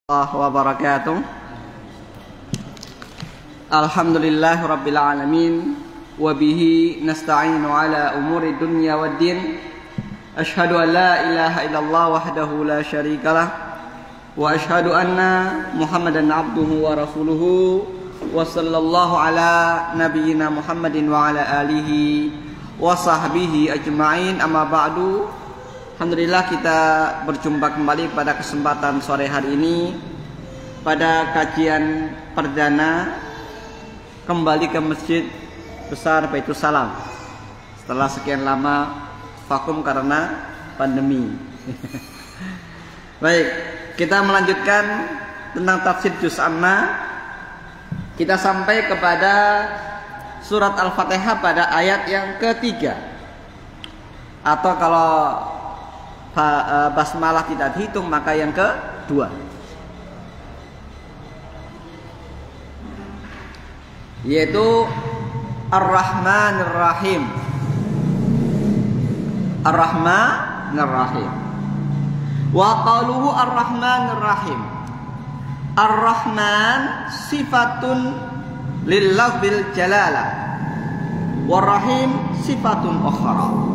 Wabarakatuh. Alhamdulillah Rabbil Alamin. Wabihi nasta'inu ala umuri dunya waddin. Ashhadu an la ilaha illallah wahdahu la syarikalah. Wa ashhadu anna Muhammadan abduhu wa rasuluhu. Wa sallallahu ala nabiyyina Muhammadin wa ala alihi wa sahbihi ajma'in. Amma ba'du. Alhamdulillah kita berjumpa kembali pada kesempatan sore hari ini pada kajian perdana kembali ke Masjid Besar Baitus Salam setelah sekian lama vakum karena pandemi. Baik, kita melanjutkan tentang tafsir juz amma. Kita sampai kepada surat Al-Fatihah pada ayat yang ketiga, atau kalau basmalah tidak dihitung maka yang kedua, yaitu Ar-Rahmanir Rahim. Ar-Rahmanir Rahim. Wa qaluhu Ar-Rahmanir Rahim. Ar-Rahman sifatun lillafzil jalalah, War-Rahim sifatun ukhra.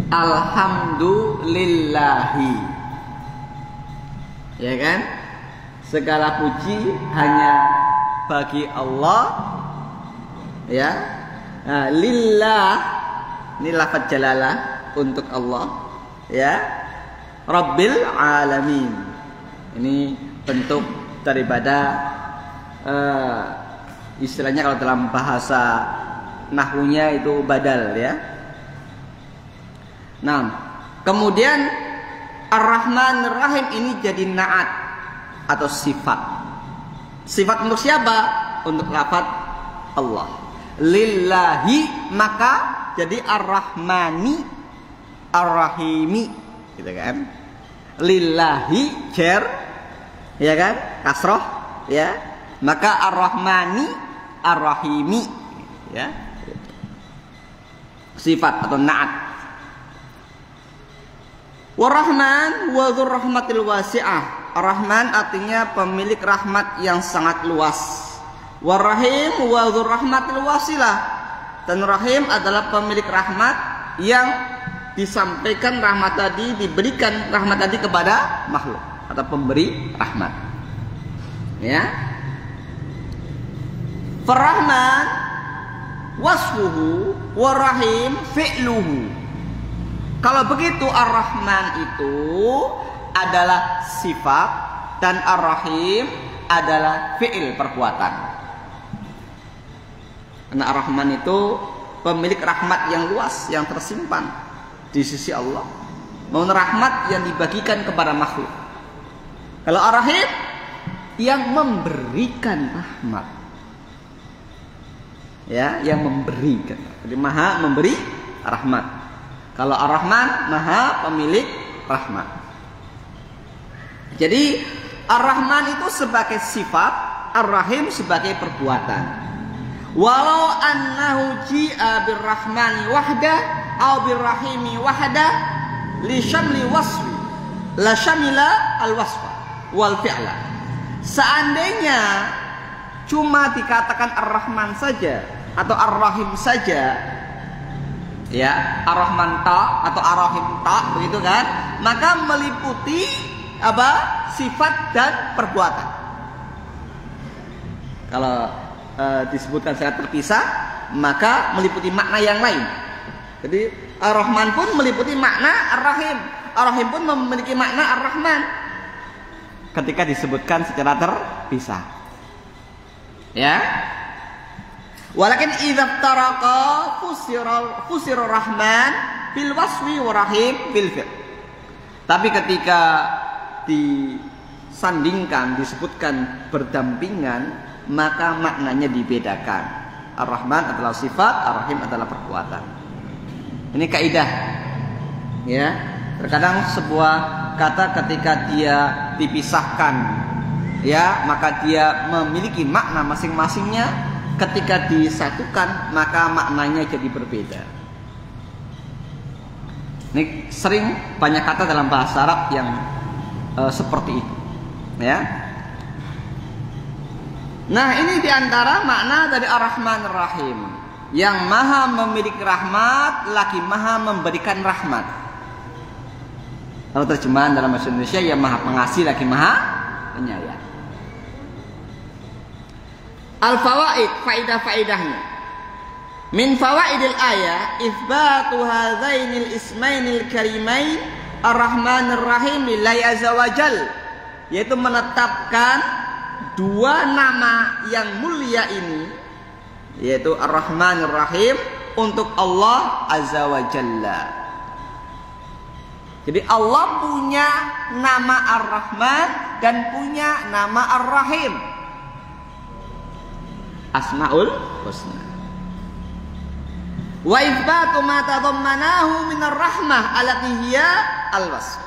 Alhamdulillahi, ya kan? Segala puji hanya bagi Allah, ya. Nah, lillah ini lafaz jalalah untuk Allah, ya. Rabbil alamin, ini bentuk daripada istilahnya kalau dalam bahasa nahwunya itu badal, ya. Nah, kemudian Ar-Rahmanir Rahim ini jadi na'at atau sifat. Sifat untuk siapa? Untuk lafaz Allah. Lillahi, maka jadi Ar-Rahmani, Ar-Rahimi, gitu kan? Lillahi jar, ya kan? Kasroh, ya. Maka Ar-Rahmani, Ar-Rahimi, ya. Sifat atau na'at. War-Rahman wa dzur rahmatil wasi'ah. Ar-Rahman artinya pemilik rahmat yang sangat luas. War-Rahim wa dzur rahmatil wasilah. Dan Rahim adalah pemilik rahmat yang disampaikan rahmat tadi, diberikan rahmat tadi kepada makhluk atau pemberi rahmat. Ya. Ar-Rahman wasfuhu war-Rahim fi'luhu. Kalau begitu Ar-Rahman itu adalah sifat dan Ar-Rahim adalah fi'il, perbuatan. Karena Ar-Rahman itu pemilik rahmat yang luas, yang tersimpan di sisi Allah. Maupun rahmat yang dibagikan kepada makhluk. Kalau Ar-Rahim yang memberikan rahmat, ya, yang memberikan. Jadi Maha memberi rahmat. Kalau Ar-Rahman Maha pemilik rahmat. Jadi Ar-Rahman itu sebagai sifat, Ar-Rahim sebagai perbuatan. Walau annahu ji'a bir-Rahmani wahda aw bir-Rahimi wahda li syamli wasfi la syamila al-wasfa wal fi'la. Seandainya cuma dikatakan Ar-Rahman saja atau Ar-Rahim saja, ya, Ar-Rahman ta atau Ar-Rahim ta, begitu kan? Maka meliputi apa? Sifat dan perbuatan. Kalau disebutkan secara terpisah, maka meliputi makna yang lain. Jadi Ar-Rahman pun meliputi makna Ar-Rahim. Ar-Rahim pun memiliki makna Ar-Rahman ketika disebutkan secara terpisah. Ya. Walakin idza taraqa fusirar Rahman bil wasfi wa Rahim bil fi'l. Tapi ketika disandingkan, disebutkan berdampingan, maka maknanya dibedakan. Ar-Rahman adalah sifat, Ar-Rahim adalah perbuatan. Ini kaidah. Ya, terkadang sebuah kata ketika dia dipisahkan, ya, maka dia memiliki makna masing-masingnya. Ketika disatukan maka maknanya jadi berbeda. Ini sering banyak kata dalam bahasa Arab yang seperti itu, ya. Nah, ini diantara makna dari Ar-Rahman Ar-Rahim, yang maha memiliki rahmat, lagi maha memberikan rahmat. Kalau terjemahan dalam bahasa Indonesia, yang maha pengasih, lagi maha penyayang. Al-fawaid, faidah-faidahnya. Min fawaidil ayat itsbatu hadzainil ismainil karimain Ar-Rahman Ar-Rahim lillahi azza wajal, yaitu menetapkan dua nama yang mulia ini, yaitu Ar-Rahman Ar-Rahim untuk Allah azza wajalla. Jadi Allah punya nama Ar-Rahman dan punya nama Ar-Rahim, Asmaul Husna. Wa itsbatu ma tadammanahu minar rahmah allati hiya al-wasf.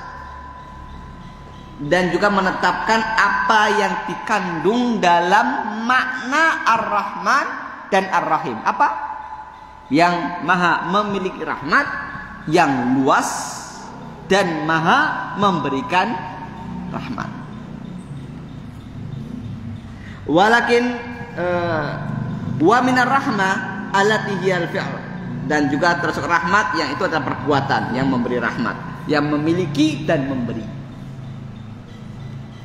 Dan juga menetapkan apa yang dikandung dalam makna Ar-Rahman dan Ar-Rahim. Apa? Yang maha memiliki rahmat yang luas dan maha memberikan rahmat. Walakin wa minar rahmah allati hiya al-fi'l. Dan juga termasuk rahmat yang itu adalah perbuatan yang memberi rahmat, yang memiliki dan memberi.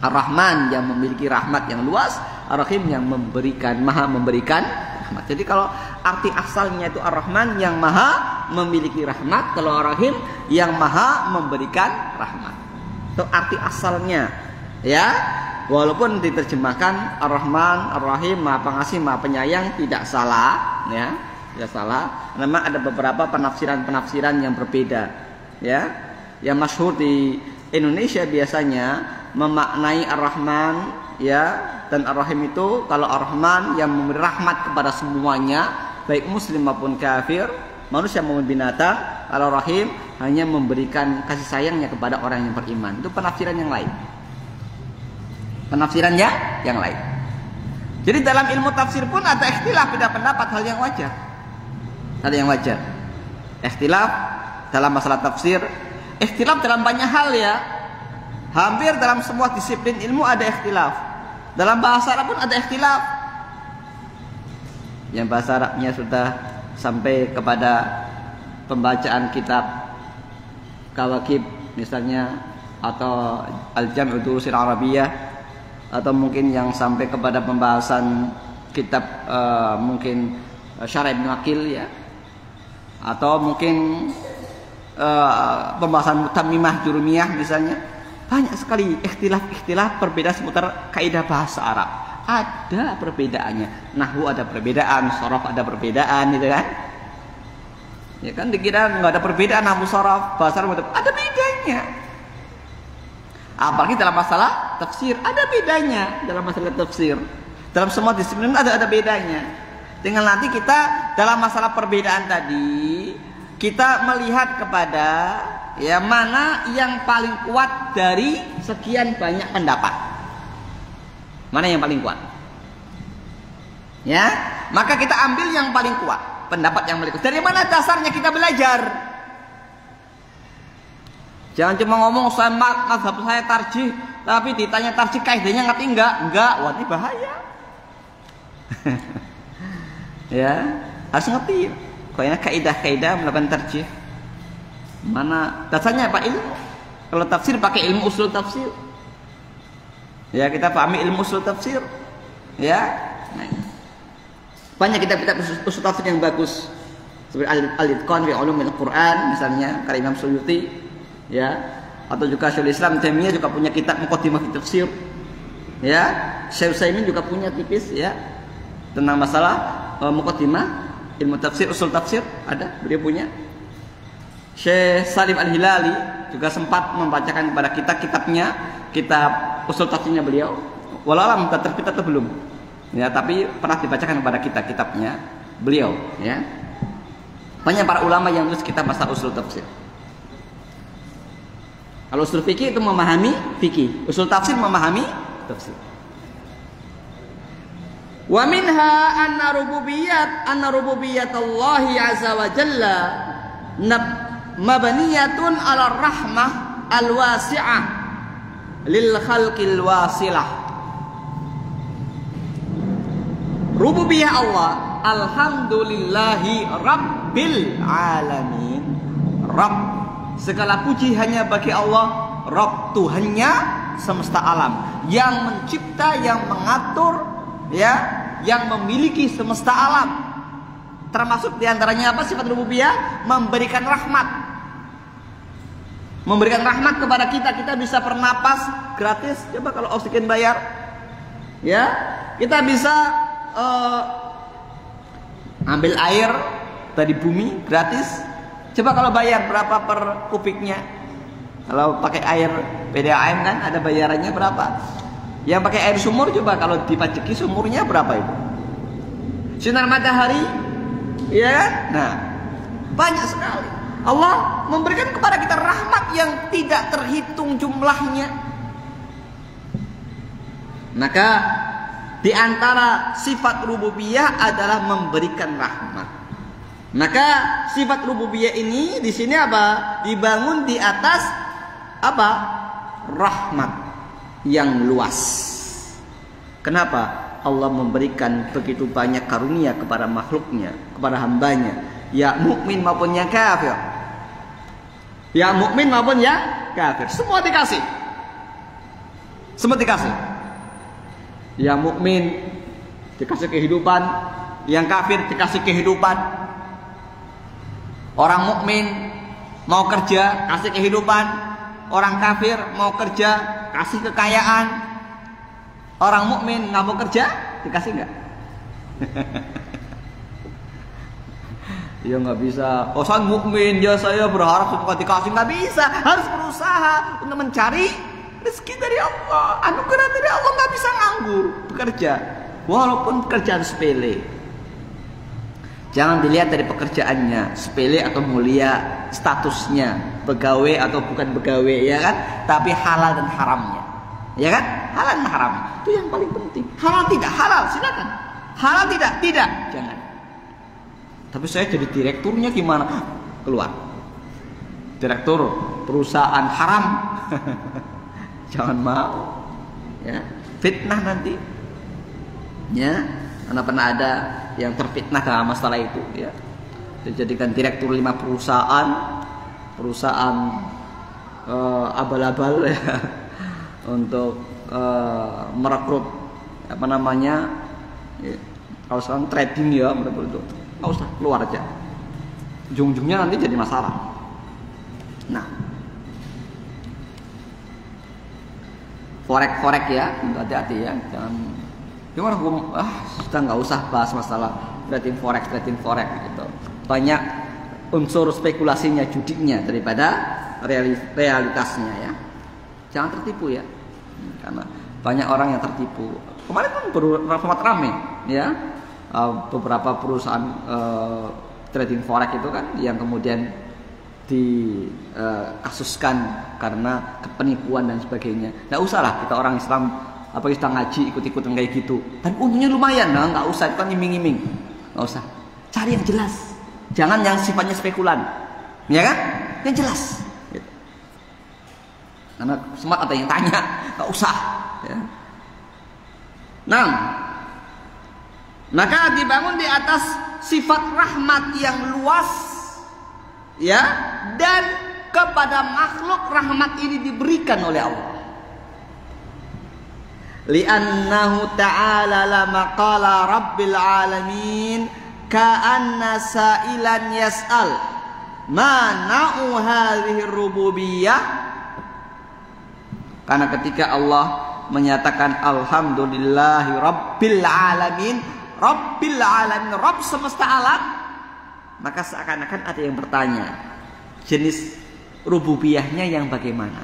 Ar-Rahman yang memiliki rahmat yang luas, Ar-Rahim yang memberikan, maha memberikan rahmat. Jadi kalau arti asalnya itu Ar-Rahman yang maha memiliki rahmat, kalau Ar-Rahim yang maha memberikan rahmat. Itu arti asalnya, ya. Walaupun diterjemahkan Ar-Rahman, Ar-Rahim, maha pengasih, maha penyayang, tidak salah, ya. Tidak salah. Memang ada beberapa penafsiran-penafsiran yang berbeda, ya. Yang masyhur di Indonesia biasanya memaknai Ar-Rahman, ya, dan Ar-Rahim itu, kalau Ar-Rahman yang memberi rahmat kepada semuanya, baik muslim maupun kafir, manusia maupun binatang. Kalau Rahim hanya memberikan kasih sayangnya kepada orang yang beriman. Itu penafsiran yang lain. Penafsirannya yang lain. Jadi dalam ilmu tafsir pun ada ikhtilaf, beda pendapat, hal yang wajar. Hal yang wajar. Ikhtilaf dalam masalah tafsir, ikhtilaf dalam banyak hal, ya. Hampir dalam semua disiplin ilmu ada ikhtilaf. Dalam bahasa Arab pun ada ikhtilaf. Yang bahasa Arabnya sudah sampai kepada pembacaan kitab Kawakib misalnya, atau Al-Jam'u Durusil Arabiyah, atau mungkin yang sampai kepada pembahasan kitab mungkin Syarah Ibnu Aqil, ya, atau mungkin pembahasan Mutammimah Jurumiyah misalnya. Banyak sekali ikhtilaf perbedaan seputar kaidah bahasa Arab. Ada perbedaannya. Nahwu ada perbedaan, shorof ada perbedaan, gitu kan? Ya kan, dikira nggak ada perbedaan nahwu shorof, bahasa Arab ada bedanya. Apalagi dalam masalah tafsir ada bedanya. Dalam masalah tafsir, dalam semua disiplin ada bedanya. Dengan nanti kita dalam masalah perbedaan tadi, kita melihat kepada, ya, mana yang paling kuat dari sekian banyak pendapat. Mana yang paling kuat? Ya, maka kita ambil yang paling kuat, pendapat yang paling kuat. Dari mana dasarnya kita belajar? Jangan cuma ngomong saya mazhab saya tarjih, tapi ditanya tarjih kaidahnya ngerti enggak? Wah, ini bahaya. Ya, harus ngerti. Kayaknya kaidah-kaidah melakukan tarjih. Mana dasarnya apa? Ilmu. Kalau tafsir pakai ilmu usul tafsir. Ya, kita pahami ilmu usul tafsir. Ya. Nah, banyak kitab-kitab usul tafsir yang bagus. Seperti Al-Itqan fi Ulumil Quran misalnya, karya Imam Suyuti, ya. Atau juga Syekhul Islam Taimiyah juga punya kitab Muqaddimah fi Tafsir. Ya. Syekh Utsaimin juga punya tipis, ya, tentang masalah Muqaddimah ilmu tafsir, usul tafsir, ada, beliau punya. Syekh Salim Al-Hilali juga sempat membacakan kepada kita kitabnya, kitab usul tafsirnya beliau. Walau alam terbit atau belum, ya, tapi pernah dibacakan kepada kita kitabnya beliau, ya. Banyak para ulama yang nulis kitab masalah usul tafsir. Kalau usul fikih itu memahami fikih, usul tafsir memahami tafsir. Wa minha anna rububiyyatallahi azza wa jalla mabniyatun 'ala rahmah al-wasi'ah lil khalqil wasilah. Rububiyah Allah, alhamdulillahi rabbil alamin. Rabb, segala puji hanya bagi Allah, Rabb, Tuhannya semesta alam, yang mencipta, yang mengatur, ya, yang memiliki semesta alam. Termasuk diantaranya apa sifat rububiyah? Memberikan rahmat. Memberikan rahmat kepada kita. Kita bisa bernapas gratis. Coba kalau oksigen bayar, ya, kita bisa ambil air dari bumi gratis. Coba kalau bayar berapa per kubiknya? Kalau pakai air PDAM kan ada bayarannya berapa? Yang pakai air sumur, coba kalau dipajaki sumurnya berapa itu? Sinar matahari, ya kan? Nah, banyak sekali. Allah memberikan kepada kita rahmat yang tidak terhitung jumlahnya. Maka di antara sifat rububiyah adalah memberikan rahmat. Maka sifat rububiyah ini di sini apa? Dibangun di atas apa? Rahmat yang luas. Kenapa? Allah memberikan begitu banyak karunia kepada makhluknya, kepada hambanya, ya mukmin maupun yang kafir. Ya mukmin maupun ya kafir, semua dikasih. Semua dikasih. Yang mukmin dikasih kehidupan, yang kafir dikasih kehidupan. Orang mukmin mau kerja, kasih kehidupan. Orang kafir mau kerja, kasih kekayaan. Orang mukmin nggak mau kerja, dikasih nggak? Ya nggak bisa. Oh saya mukmin, ya saya berharap suka dikasih, nggak bisa. Harus berusaha untuk mencari rezeki dari Allah, anugerah dari Allah. Nggak bisa nganggur bekerja, walaupun pekerjaan sepele. Jangan dilihat dari pekerjaannya sepele atau mulia, statusnya pegawai atau bukan pegawai, ya kan? Tapi halal dan haramnya, ya kan? Halal dan haram itu yang paling penting. Halal tidak, halal silakan. Halal tidak, tidak, jangan. Tapi saya jadi direkturnya gimana? Keluar. Direktur perusahaan haram. Jangan mau. Ya, fitnah nanti. Ya, karena pernah ada yang terfitnah dalam masalah itu, ya. Dijadikan direktur 5 perusahaan abal-abal, ya. Untuk merekrut apa namanya? Ya, kalau sekarang trading, ya, betul itu. Nggak usah, keluar aja. Ujung-ujungnya nanti jadi masalah. Nah, forex ya, hati-hati ya, jangan. Gimana sudah nggak usah bahas masalah trading forex gitu. Banyak unsur spekulasinya, judinya daripada realitasnya, ya. Jangan tertipu, ya, karena banyak orang yang tertipu. Kemarin kan baru ramai, ya. Beberapa perusahaan trading forex itu kan yang kemudian dikasuskan karena penipuan dan sebagainya. Nggak usahlah kita orang Islam apalagi kita ngaji ikut-ikutan kayak gitu. Dan untungnya lumayan, nah, nggak usah itu kan iming-iming. Nggak usah. Cari yang jelas. Jangan yang sifatnya spekulan, ya kan? Yang jelas. Gitu. Karena sempat ada yang tanya, nggak usah. Ya. Nah. Maka dibangun di atas sifat rahmat yang luas, ya, dan kepada makhluk rahmat ini diberikan oleh Allah. Li'annahu ta'ala lama qala rabbil alamin ka'anna sa'ilan yas'al ma na'u hadhihi rububiyyah. Karena ketika Allah menyatakan alhamdulillahi rabbil alamin, Rabbil alamin, Rabb semesta alam, maka seakan-akan ada yang bertanya, jenis rububiyahnya yang bagaimana?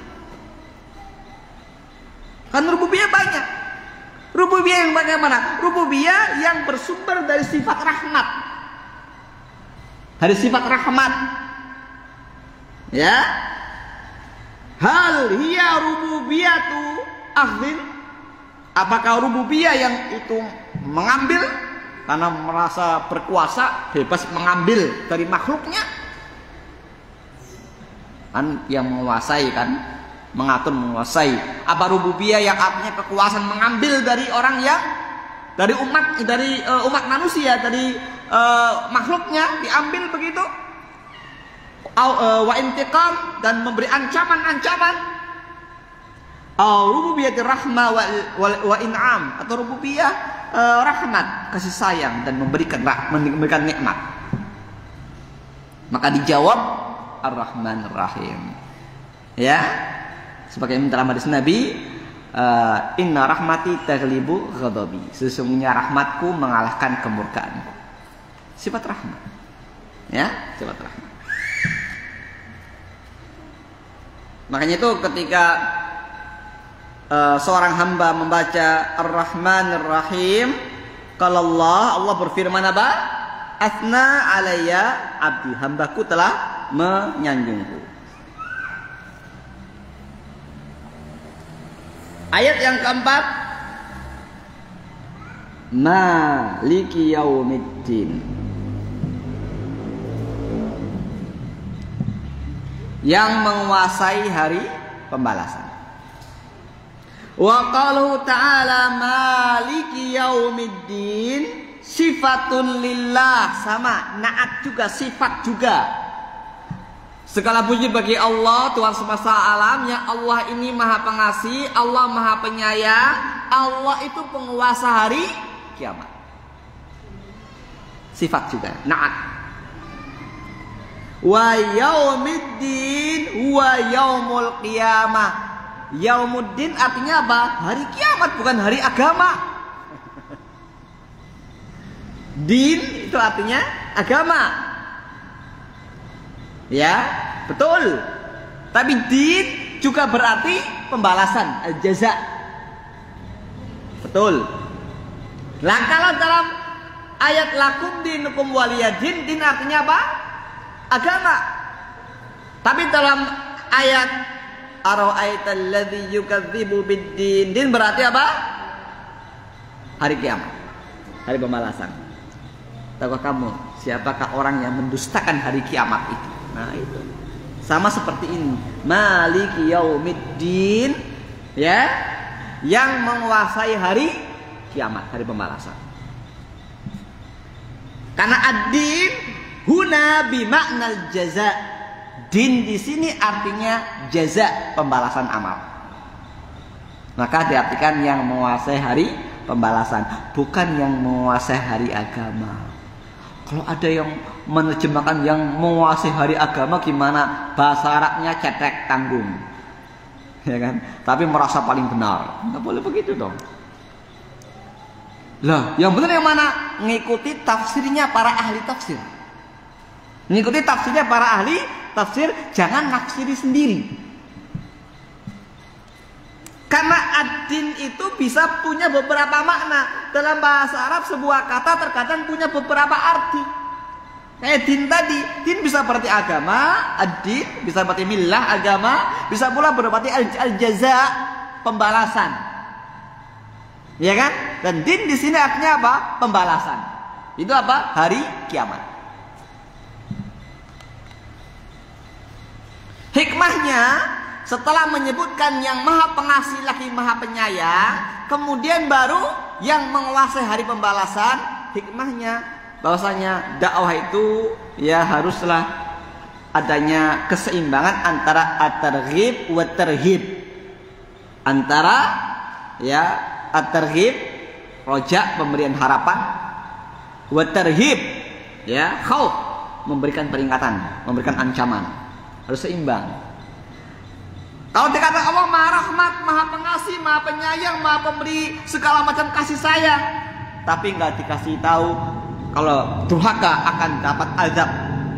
Kan rububiyah banyak. Rububiyah yang bagaimana? Rububiyah yang bersumber dari sifat rahmat. Dari sifat rahmat. Ya. Hal hiya rububiyatu akhdin? Apakah rububiyah yang itu mengambil karena merasa berkuasa, bebas mengambil dari makhluknya? Kan yang menguasai kan mengatur, menguasai. Apa rububiyah yang artinya kekuasaan mengambil dari orang yang dari umat manusia, dari makhluknya diambil begitu. Wa intiqam, dan memberi ancaman-ancaman. Rububiyatir rahmah wa in'am, atau rububiyah rahmat, kasih sayang, dan memberikan nikmat. Maka dijawab Ar-Rahman Ar-Rahim. Ya, sebagaimana dalam hadis Nabi, inna rahmati taghlibu ghadabi, sesungguhnya rahmatku mengalahkan kemurkaanku. Sifat rahmat. Ya, sifat rahmat. Makanya itu ketika seorang hamba membaca Ar-Rahman Ar-Rahim, kalau Allah berfirman apa? Asna alayya abdi, hambaku telah menyanjungku. Ayat yang keempat, Maliki yaumiddin, yang menguasai hari pembalasan. Wa qaluhu ta'ala maliki yaumiddin, sifatun lillah, sama naat juga, sifat juga. Segala puji bagi Allah, Tuhan semesta alam, yang Allah ini maha pengasih, Allah maha penyayang, Allah itu penguasa hari kiamat. Sifat juga, naat. Wa yaumiddin huwa yaumul qiyamah. Yaumuddin artinya apa? Hari kiamat, bukan hari agama. Din itu artinya agama. Ya, betul. Tapi din juga berarti pembalasan, al-jaza. Betul. Nah, kalau dalam ayat lakum dinukum waliyadin, din artinya apa? Agama. Tapi dalam ayat ara'aital ladzi yukadzibu biddin, din berarti apa? Hari kiamat, hari pembalasan. Tahukah kamu siapakah orang yang mendustakan hari kiamat itu? Nah, itu sama seperti ini, maliki yaumiddin, ya, yang menguasai hari kiamat, hari pembalasan. Karena ad-din huna bimaknal jaza. Din di sini artinya jaza, pembalasan amal. Maka diartikan yang menguasai hari pembalasan, bukan yang menguasai hari agama. Kalau ada yang menerjemahkan yang menguasai hari agama, gimana? Bahasa Arabnya cetek tanggung, ya kan? Tapi merasa paling benar. Nggak boleh begitu dong. Lah, yang benar yang mana? Ngikuti tafsirnya para ahli tafsir. Ngikuti tafsirnya para ahli tafsir, jangan nafsiri sendiri. Karena ad-din itu bisa punya beberapa makna. Dalam bahasa Arab sebuah kata terkadang punya beberapa arti. Kayak din tadi, din bisa berarti agama, ad-din bisa berarti millah, agama, bisa pula berarti al-jaza, pembalasan. Ya kan? Dan din di sini artinya apa? Pembalasan. Itu apa? Hari kiamat. Hikmahnya, setelah menyebutkan yang maha pengasih lagi maha penyayang, kemudian baru yang menguasai hari pembalasan. Hikmahnya bahwasanya dakwah itu ya haruslah adanya keseimbangan antara at-targhib wa tarhib. Antara ya at-targhib, rojak, pemberian harapan, wa tarhib, ya khauf, memberikan peringatan, memberikan ancaman. Harus seimbang. Kalau dikatakan Allah maha rahmat, maha pengasih, maha penyayang, maha pemberi segala macam kasih sayang, tapi nggak dikasih tahu kalau durhaka akan dapat azab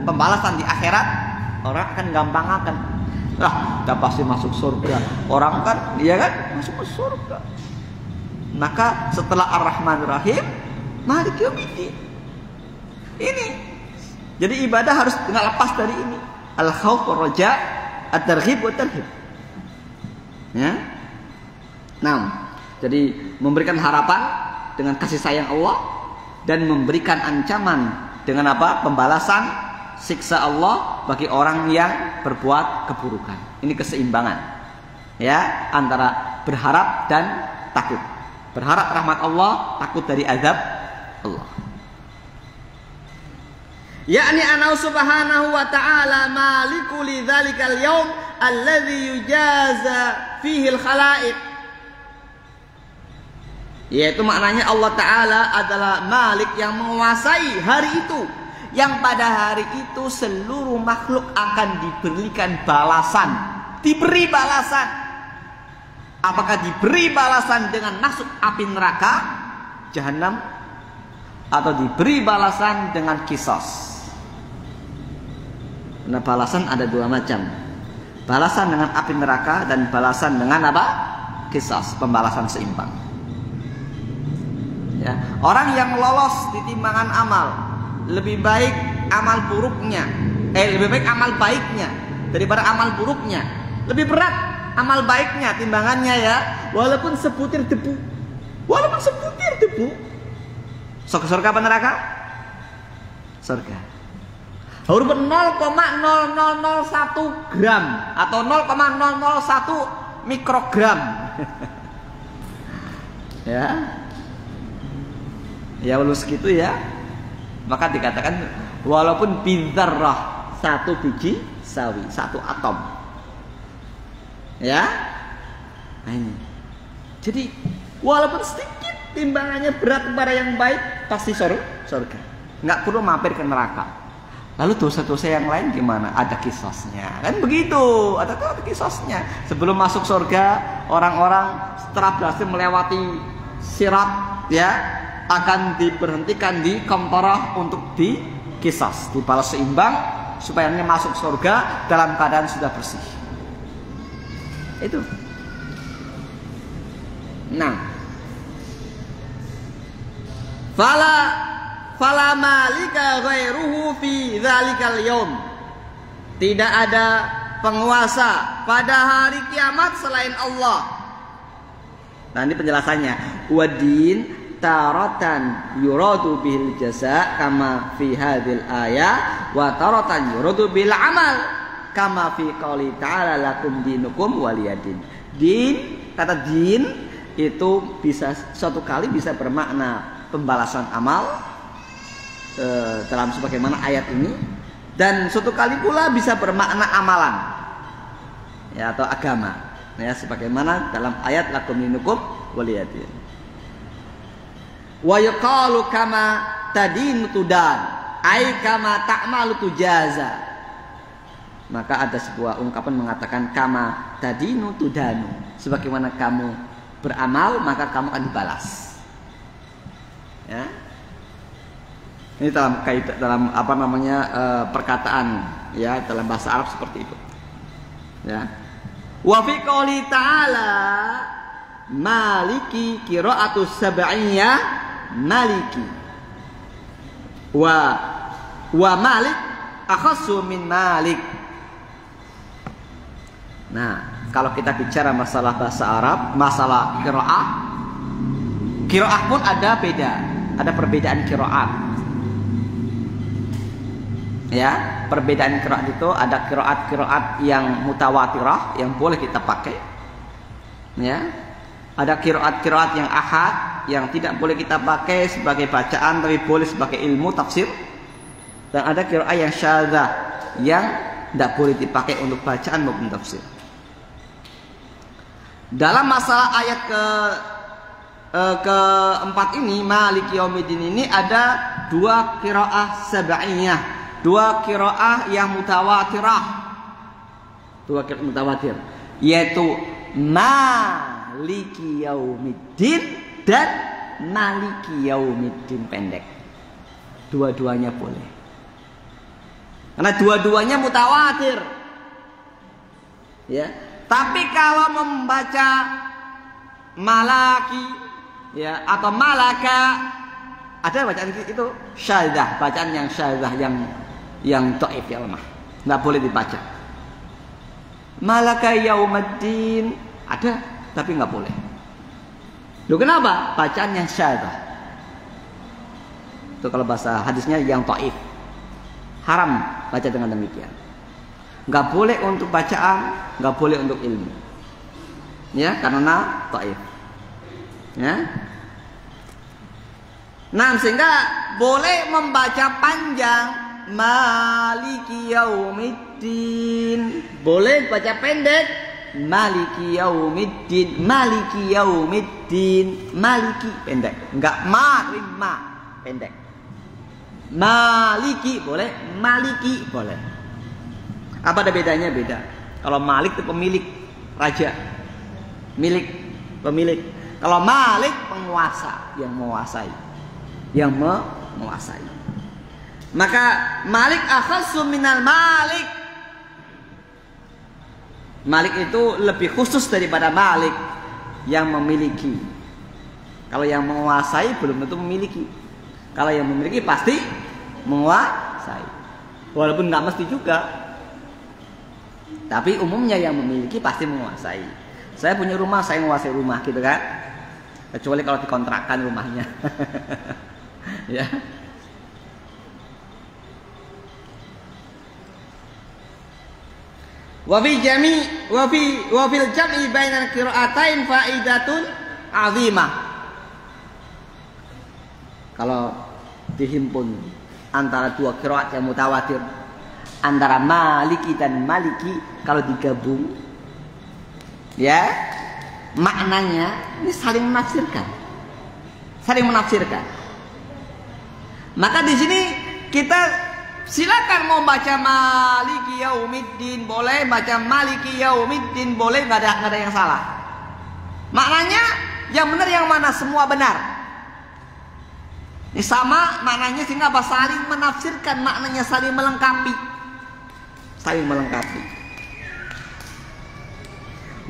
pembalasan di akhirat, orang akan gampang akan, dah pasti masuk surga. Orang kan, dia kan masuk ke surga. Maka setelah Ar-Rahman Ar-Rahim, Malik Yaumiddin. Ini. Jadi ibadah harus nggak lepas dari ini. Al-khawf war-raja, at-targhib wa tarhib. Ya. Nah, jadi memberikan harapan dengan kasih sayang Allah dan memberikan ancaman dengan apa? Pembalasan siksa Allah bagi orang yang berbuat keburukan. Ini keseimbangan. Ya, antara berharap dan takut. Berharap rahmat Allah, takut dari azab Allah. Yakni anau subhanahu wa ta'ala maliku lidzalikal yaum alladzi yujaza fihi al-khalaiq. Yaitu maknanya Allah Ta'ala adalah Malik yang menguasai hari itu, yang pada hari itu seluruh makhluk akan diberikan balasan. Diberi balasan. Apakah diberi balasan dengan masuk api neraka Jahanam, atau diberi balasan dengan kisos? Nah, balasan ada dua macam. Balasan dengan api neraka dan balasan dengan apa? Kisos, pembalasan seimbang. Ya, orang yang lolos di timbangan amal, lebih baik amal buruknya, lebih baik amal baiknya daripada amal buruknya. Lebih berat amal baiknya timbangannya ya, walaupun sebutir debu. Walaupun sebutir debu. Surga apa neraka? Surga. Harus 0,0001 gram atau 0,001 mikrogram. Ya. Ya lulus gitu ya. Maka dikatakan walaupun bidzarrah, satu biji sawi, satu atom. Ya. Nah ini. Jadi walaupun sedikit timbangannya berat kepada yang baik, pasti surga. Nggak perlu mampir ke neraka. Lalu dosa-dosa yang lain gimana? Ada kisosnya. Kan begitu, ada kisosnya. Sebelum masuk surga, orang-orang setelah berhasil melewati sirat ya, akan diberhentikan di komporah untuk dikisos, dibalas seimbang supaya masuk surga dalam keadaan sudah bersih. Itu. Nah, fala malika ghairuhu fi dzalikal yaum. Tidak ada penguasa pada hari kiamat selain Allah. Nah, ini penjelasannya. Wadin taratan yuradu bil jaza kama fi hadhil ayat wa taratan yuradu bil amal kama fi qouli ta'ala lakum dinukum waliyadin. Din, kata din itu bisa suatu kali bisa bermakna pembalasan amal dalam sebagaimana ayat ini, dan suatu kali pula bisa bermakna amalan ya, atau agama ya, sebagaimana dalam ayat lakum dinukum waliyadin. Wa yuqalu kama tadinu tudan, ai kama ta'malu tujaza. Maka ada sebuah ungkapan mengatakan kama tadinu tudanu, sebagaimana kamu beramal maka kamu akan dibalas. Ya. Ini dalam apa namanya perkataan ya, dalam bahasa Arab seperti itu. Ya. Wa fi qouli ta'ala maliki qira'atu sab'iyah maliki wa malik akhassu min malik. Nah, kalau kita bicara masalah bahasa Arab, masalah qiraah pun ada perbedaan qiraat. Ya, perbedaan qiraat itu ada qiraat yang mutawatirah yang boleh kita pakai. Ya. Ada qiraat yang ahad yang tidak boleh kita pakai sebagai bacaan tapi boleh sebagai ilmu tafsir. Dan ada qiraat yang syadzah yang tidak boleh dipakai untuk bacaan maupun tafsir. Dalam masalah ayat keempat ini, Maliki Yaumiddin ini ada dua qiraah sab'iyah, dua qiraah yang mutawatirah. Dua qiraah mutawatir, yaitu Maliki Yaumiddin dan Maliki Yaumiddin pendek. Dua-duanya boleh. Karena dua-duanya mutawatir. Ya. Tapi kalau membaca Malaki ya atau Malaka, ada bacaan itu syadzah, bacaan yang syadzah yang dhaif ya, lemah. Enggak boleh dibaca. Malaka Yaumiddin ada tapi nggak boleh. Loh kenapa? Bacaan yang syadzah. Itu kalau bahasa hadisnya yang dhaif. Haram baca dengan demikian. Nggak boleh untuk bacaan, nggak boleh untuk ilmu. Ya, karena dhaif. Ya. Nah, sehingga boleh membaca panjang Maliki Yaumiddin. Boleh baca pendek Maliki Yaumiddin. Maliki Yaumiddin. Maliki pendek. Enggak ma, pendek. Maliki boleh, Maliki boleh. Apa ada bedanya? Beda. Kalau Malik itu pemilik, raja. Milik, pemilik. Kalau Malik penguasa, yang menguasai. Yang menguasai. Maka Malik akhassu minal Malik. Malik itu lebih khusus daripada Malik yang memiliki. Kalau yang menguasai belum tentu memiliki. Kalau yang memiliki pasti menguasai. Walaupun nggak mesti juga. Tapi umumnya yang memiliki pasti menguasai. Saya punya rumah, saya menguasai rumah gitu kan. Kecuali kalau dikontrakkan rumahnya. Ya. Wa fil jam'i bainal qira'atain faidatun 'azimah. Kalau dihimpun antara dua qiraat yang mutawatir, antara Maliki dan Maliki, kalau digabung, ya, maknanya ini saling menafsirkan. Saling menafsirkan. Maka di sini kita silakan mau baca Maliki Yaumiddin boleh, baca Maliki Yaumiddin boleh, nggak ada yang salah. Maknanya yang benar yang mana? Semua benar. Ini sama maknanya sehingga apa? Saling menafsirkan, maknanya saling melengkapi. Saling melengkapi.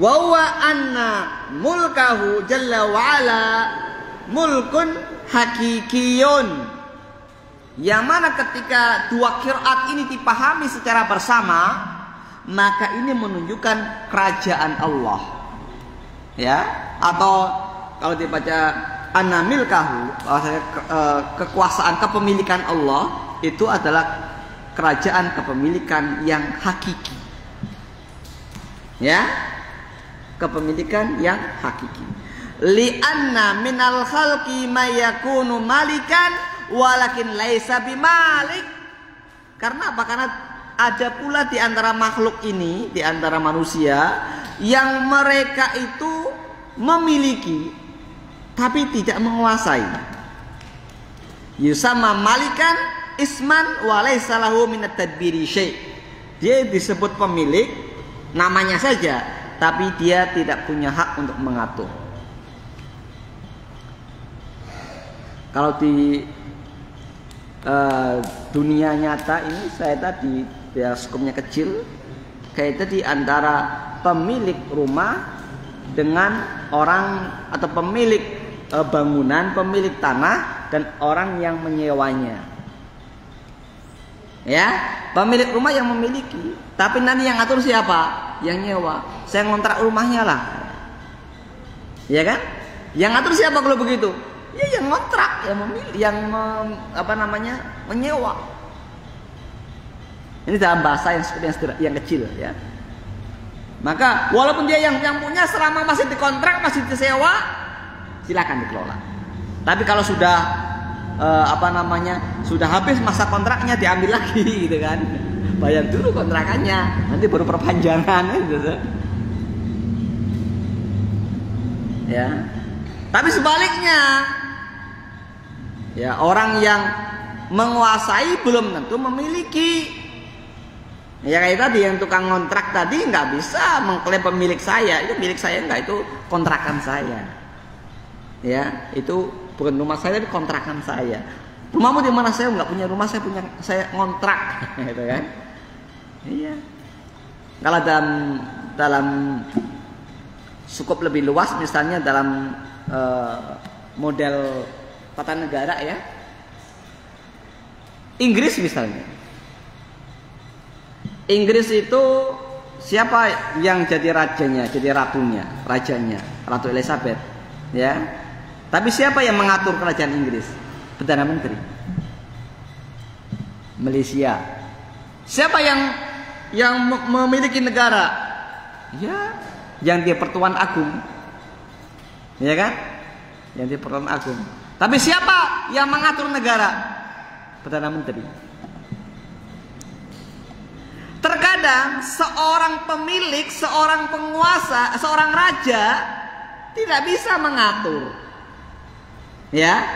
Wa huwa anna mulkahu jalla wa ala mulkun hakikiyun. Yang mana ketika dua qiraat ini dipahami secara bersama, maka ini menunjukkan kerajaan Allah. Ya, atau kalau dibaca anna milkahu, kekuasaan kepemilikan Allah itu adalah kerajaan kepemilikan yang hakiki. Ya, kepemilikan yang hakiki. Li'anna minal khalqi may yakunu malikan walakin laisa bimalik. Karena apa? Karena ada pula di antara makhluk ini, di antara manusia, yang mereka itu memiliki tapi tidak menguasai. Yusama malikan isman wa laisa lahu minat tadbiri syai'. Dia disebut pemilik namanya saja, tapi dia tidak punya hak untuk mengatur. Kalau di dunia nyata ini, saya tadi bioskopnya kecil, kayak tadi antara pemilik rumah dengan orang atau pemilik bangunan, pemilik tanah, dan orang yang menyewanya. Ya, pemilik rumah yang memiliki, tapi nanti yang atur siapa? Yang nyewa. Saya ngontrak rumahnya lah. Ya kan? Yang atur siapa kalau begitu? Ya yang ngontrak, yang memilih, menyewa. Ini dalam bahasa yang seperti yang kecil, ya. Maka walaupun dia yang punya, selama masih dikontrak, masih disewa, silakan dikelola. Tapi kalau sudah sudah habis masa kontraknya, diambil lagi, gitu kan? Bayar dulu kontrakannya, nanti baru perpanjangan, gitu. Ya. Tapi sebaliknya, ya, orang yang menguasai belum tentu memiliki. Ya kayak tadi yang tukang kontrak tadi nggak bisa mengklaim pemilik saya, itu milik saya enggak, itu kontrakan saya. Ya, itu bukan rumah saya tapi kontrakan saya. Rumahmu di mana? Saya nggak punya rumah, saya ngontrak, gitu kan? Iya. Kalau dalam cukup lebih luas, misalnya dalam model tata negara, ya, Inggris misalnya. Inggris itu siapa yang jadi rajanya, jadi rajanya, Ratu Elizabeth, ya. Tapi siapa yang mengatur kerajaan Inggris? Perdana Menteri. Malaysia. Siapa yang memiliki negara? Ya, yang dia pertuan agung, ya kan? Yang dia pertuan agung. Tapi siapa yang mengatur negara? Perdana Menteri. Terkadang seorang pemilik, seorang penguasa, seorang raja tidak bisa mengatur, ya,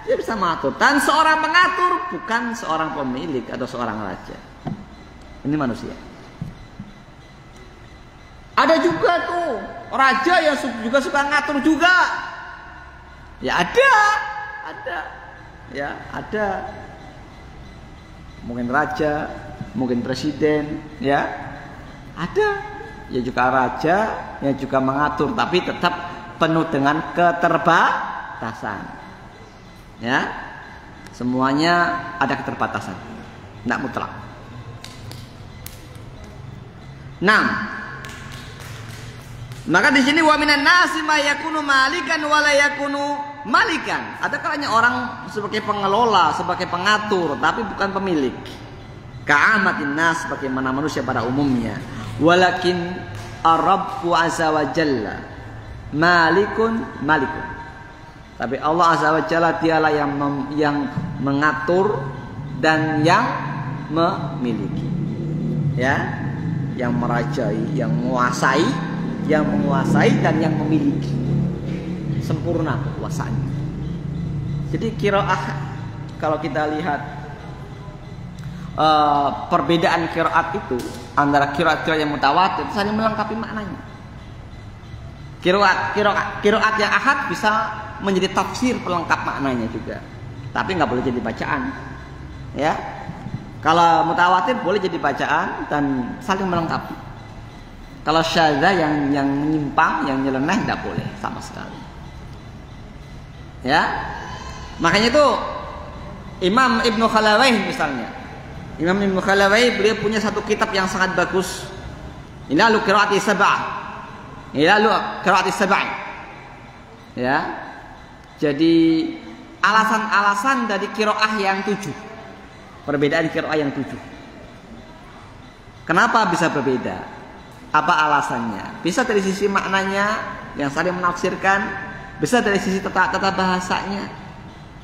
dia bisa mengatur. Dan seorang pengatur bukan seorang pemilik atau seorang raja. Ini manusia. Ada juga tuh raja yang juga suka ngatur juga. Ya ada, ya ada. Mungkin raja, mungkin presiden, ya ada. Ya juga raja yang juga mengatur, tapi tetap penuh dengan keterbatasan. Ya, semuanya ada keterbatasan, tidak mutlak. Nah, maka di sini wa minan nasi ma yakunu malikan wa la yakunu malikan. Ada kalanya orang sebagai pengelola, sebagai pengatur, tapi bukan pemilik. Ka'amatin nas, bagaimana manusia pada umumnya. Walakin ar-rabbu azza wa jalla malikun. Tapi Allah azza wa jalla dialah yang mengatur dan yang memiliki. Ya, yang merajai, yang menguasai dan yang memiliki. Sempurna kekuasaannya. Jadi qiraah, kalau kita lihat perbedaan qiraat itu antara qiraat yang mutawatir saling melengkapi maknanya. Qiraat yang ahad bisa menjadi tafsir pelengkap maknanya juga, tapi nggak boleh jadi bacaan. Ya, kalau mutawatir boleh jadi bacaan dan saling melengkapi. Kalau syadzah yang menyimpang, yang nyeleneh tidak boleh sama sekali. Ya, makanya itu Imam Ibnu Khalawai misalnya. Imam Ibnu Khalawai beliau punya satu kitab yang sangat bagus. Ilalu qiraati sab'ah. Ilalu qiraati sab'ah. Ya. Jadi alasan-alasan dari qiraah yang 7. Perbedaan qiraah yang 7. Kenapa bisa berbeda? Apa alasannya? Bisa dari sisi maknanya yang saling menafsirkan, bisa dari sisi tata bahasanya,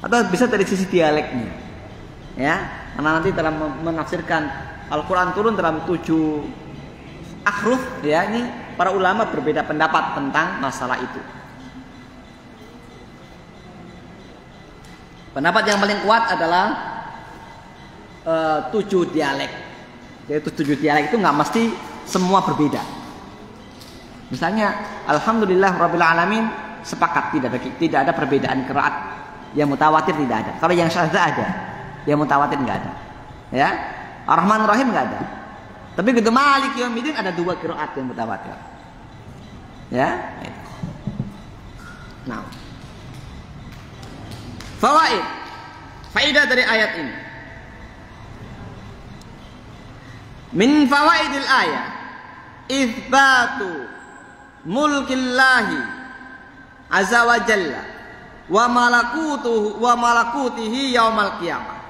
atau bisa dari sisi dialeknya. Ya, karena nanti dalam menafsirkan Al-Quran turun dalam 7 ahruf, ya, ini para ulama berbeda pendapat tentang masalah itu. Pendapat yang paling kuat adalah 7 dialek. Yaitu 7 dialek itu nggak mesti semua berbeda. Misalnya Alhamdulillah Rabbil Alamin sepakat tidak ada perbedaan qiraat. Yang mutawatir tidak ada. Kalau yang syadzah ada, yang mutawatir nggak ada. Ya, Ar-Rahman Ar-Rahim nggak ada. Tapi gitu Maliki Yaumiddin ada 2 qiraat yang mutawatir. Ya. Nah, fawaid, faedah dari ayat ini. Min fawaidil ayat itsbatu mulkillahi azza wa jalla wa malakutihi yaumal qiyamah.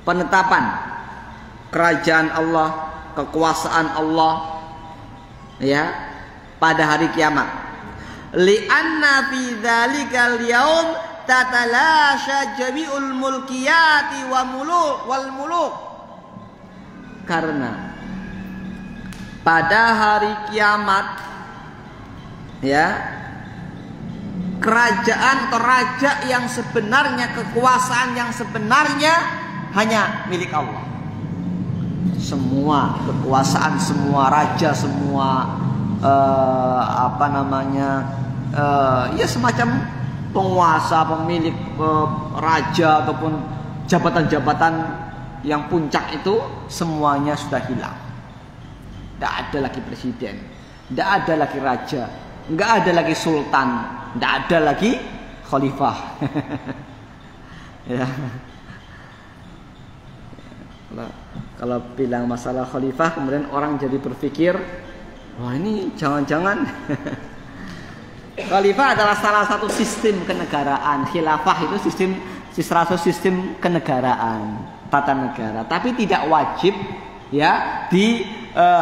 Penetapan kerajaan Allah, kekuasaan Allah, ya, pada hari kiamat. Li'anna fi dzalikal yaum tatalasha jami'ul mulkiyati wal muluk. Karena pada hari kiamat, ya, kerajaan atau raja yang sebenarnya, kekuasaan yang sebenarnya hanya milik Allah. Semua kekuasaan, semua raja, semua ya semacam penguasa, pemilik, raja ataupun jabatan-jabatan yang puncak itu semuanya sudah hilang. Tidak ada lagi presiden, tidak ada lagi raja, nggak ada lagi sultan, tidak ada lagi khalifah. Ya. Kalau bilang masalah khalifah, kemudian orang jadi berpikir, wah ini jangan-jangan khalifah adalah salah satu sistem kenegaraan. Khilafah itu sistem kenegaraan, tata negara. Tapi tidak wajib, ya,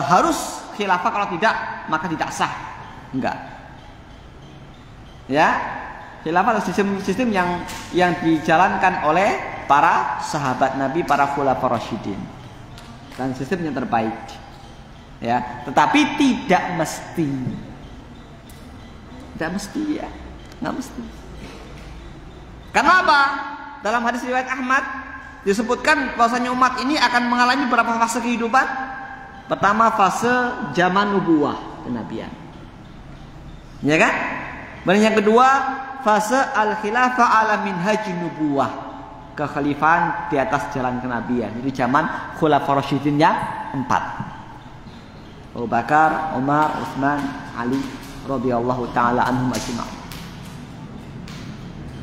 harus khilafah, kalau tidak maka tidak sah. Enggak. Ya, khilafah adalah sistem yang dijalankan oleh para sahabat Nabi, para khulafaur rasyidin. Dan sistem yang terbaik. Ya, tetapi tidak mesti. Tidak mesti ya. Enggak mesti. Karena apa? Dalam hadis riwayat Ahmad disebutkan bahwasanya umat ini akan mengalami beberapa fase kehidupan. Pertama, fase zaman nubuwah, kenabian. Ya kan? Dan yang kedua, fase al-khilafah ala minhaj nubuwah, kekhalifahan di atas jalan kenabian. Itu zaman khulafaur rasyidin yang 4. Abu Bakar, Umar, Utsman, Ali radhiyallahu taala anhum ajma'in.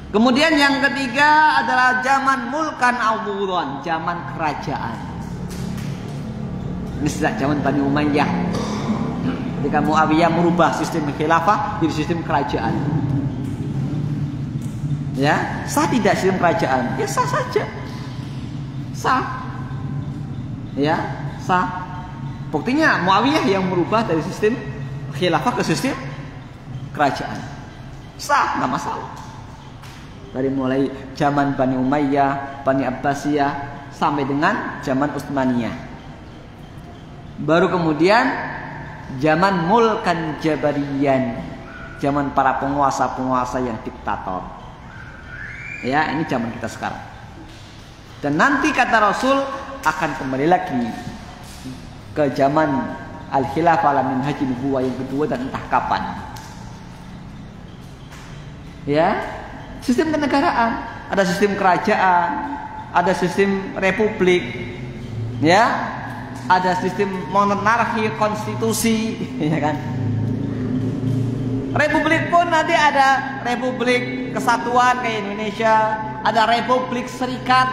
Kemudian yang ketiga adalah zaman mulkan awuron, zaman kerajaan. Ini sejak zaman Bani Umayyah. Ketika Muawiyah merubah sistem khilafah jadi sistem kerajaan. Ya, sah tidak sistem kerajaan? Ya sah saja. Sah. Ya, sah. Buktinya Muawiyah yang merubah dari sistem khilafah ke sistem kerajaan. Sah, nggak masalah. Dari mulai zaman Bani Umayyah, Bani Abbasiyah sampai dengan zaman Utsmaniyah. Baru kemudian zaman mulkan Jabariyan, zaman para penguasa-penguasa yang diktator. Ya, ini zaman kita sekarang. Dan nanti kata Rasul akan kembali lagi ke zaman al-khilafah ala minhaj nubuwah yang kedua, dan entah kapan. Ya, sistem kenegaraan, ada sistem kerajaan, ada sistem republik, ya, ada sistem monarki, konstitusi, ya kan. Republik pun nanti ada republik kesatuan kayak Indonesia, ada republik serikat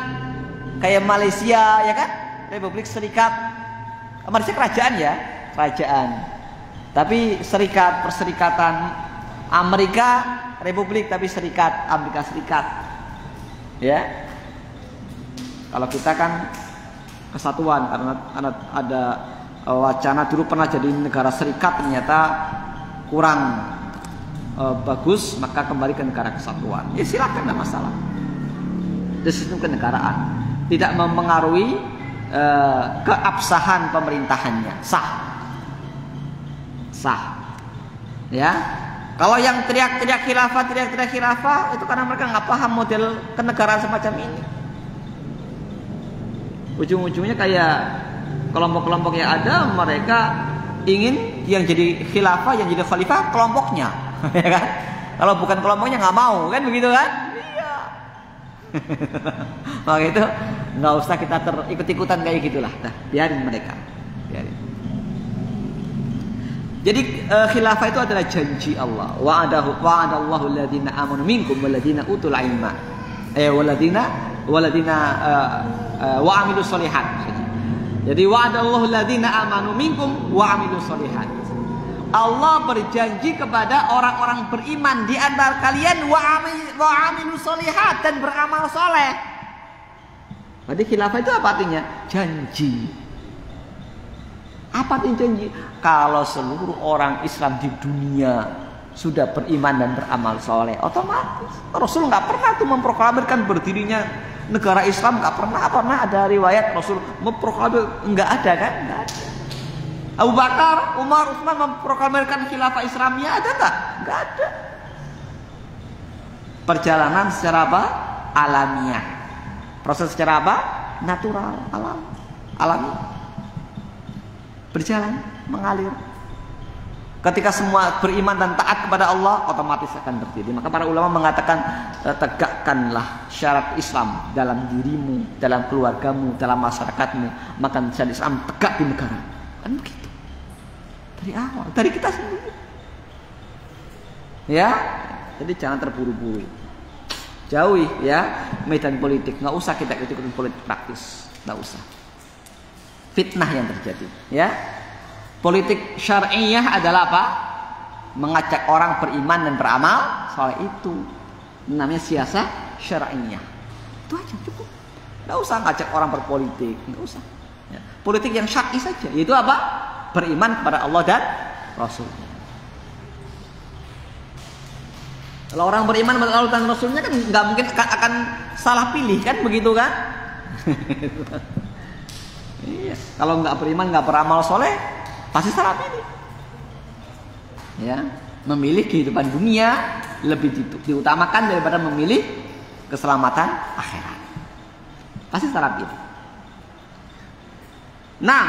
kayak Malaysia, ya kan, republik serikat. Malaysia kerajaan ya, kerajaan. Tapi serikat, perserikatan. Amerika republik tapi serikat, Amerika Serikat. Ya. Kalau kita kan kesatuan, karena ada wacana dulu pernah jadi negara serikat, ternyata kurang bagus, maka kembali ke negara kesatuan. Ya silakan, tidak masalah. Itu sistem kenegaraan, tidak mempengaruhi keabsahan pemerintahannya, sah. Ya. Kalau yang teriak-teriak khilafah itu karena mereka nggak paham model kenegaraan semacam ini. Ujung-ujungnya kayak kelompok-kelompok yang ada, mereka ingin yang jadi khilafah, yang jadi khalifah kelompoknya, ya kan? Kalau bukan kelompoknya nggak mau, kan begitu kan? Iya. Maka itu nggak usah kita ikut-ikutan kayak gitulah. Nah, biarin mereka. Biarin. Jadi khilafah itu adalah janji Allah. Wa'adallahu alladziina aamanu minkum walladziina utul ilma. Walladziina wa 'amilus sholihat. Jadi wa'adallahu alladziina aamanu minkum wa 'amilus sholihat. Allah berjanji kepada orang-orang beriman di antara kalian wa 'amilus sholihat, dan beramal soleh. Berarti khilafah itu apa artinya? Janji. Apa artinya janji? Kalau seluruh orang Islam di dunia sudah beriman dan beramal soleh, otomatis Rasul nggak pernah tuh memproklamirkan berdirinya negara Islam, nggak pernah ada riwayat Rasul memproklamirkan, nggak ada kan? Nggak ada. Abu Bakar, Umar, Utsman memproklamirkan khilafah Islamiyah, ada nggak? Nggak ada. Perjalanan secara apa? Alamiah. Proses secara apa? Natural, alami. Berjalan, mengalir. Ketika semua beriman dan taat kepada Allah, otomatis akan terjadi. Maka para ulama mengatakan, tegakkanlah syarat Islam dalam dirimu, dalam keluargamu, dalam masyarakatmu, maka syarat Islam tegak di negara. Kan begitu. Dari awal, dari kita sendiri. Ya, jadi jangan terburu-buru. Jauhi ya medan politik. Nggak usah kita ikut-ikutan politik praktis, nggak usah. Fitnah yang terjadi, ya. Politik syar'iyah adalah apa? Mengajak orang beriman dan beramal soleh, itu namanya siasah syar'iyah. Itu aja cukup. Nggak usah ngajak orang berpolitik, nggak usah. Ya. Politik yang syar'i saja, yaitu apa? beriman kepada Allah dan Rasulnya. Kalau orang beriman kepada Allah dan Rasulnya kan nggak mungkin akan salah pilih kan, begitu kan? Iya. Kalau nggak beriman, nggak beramal soleh, pasti salah pilih. Ya, memilih kehidupan dunia lebih diutamakan daripada memilih keselamatan akhirat. Pasti salah pilih. Nah,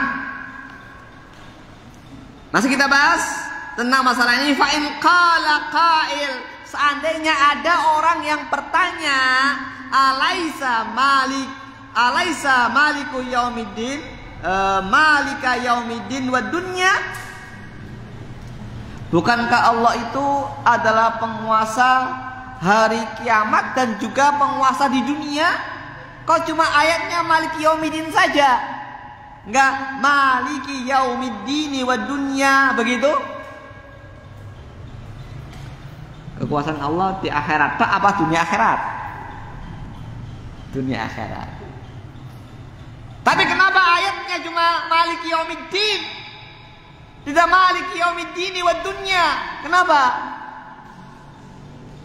masih kita bahas tentang masalah ini. Fa in qala qail, seandainya ada orang yang bertanya, alaisa maliku yaumiddin, malika yaumiddin wa dunya, bukankah Allah itu adalah penguasa hari kiamat dan juga penguasa di dunia? Kok cuma ayatnya maliki yaumiddin saja, enggak maliki yaumiddini wa dunya, begitu? Kekuasaan Allah di akhirat, tak apa dunia akhirat? Dunia akhirat. Tapi kenapa ayatnya cuma maliki yaumiddin, tidak maliki yaumiddini wa dunya? Kenapa?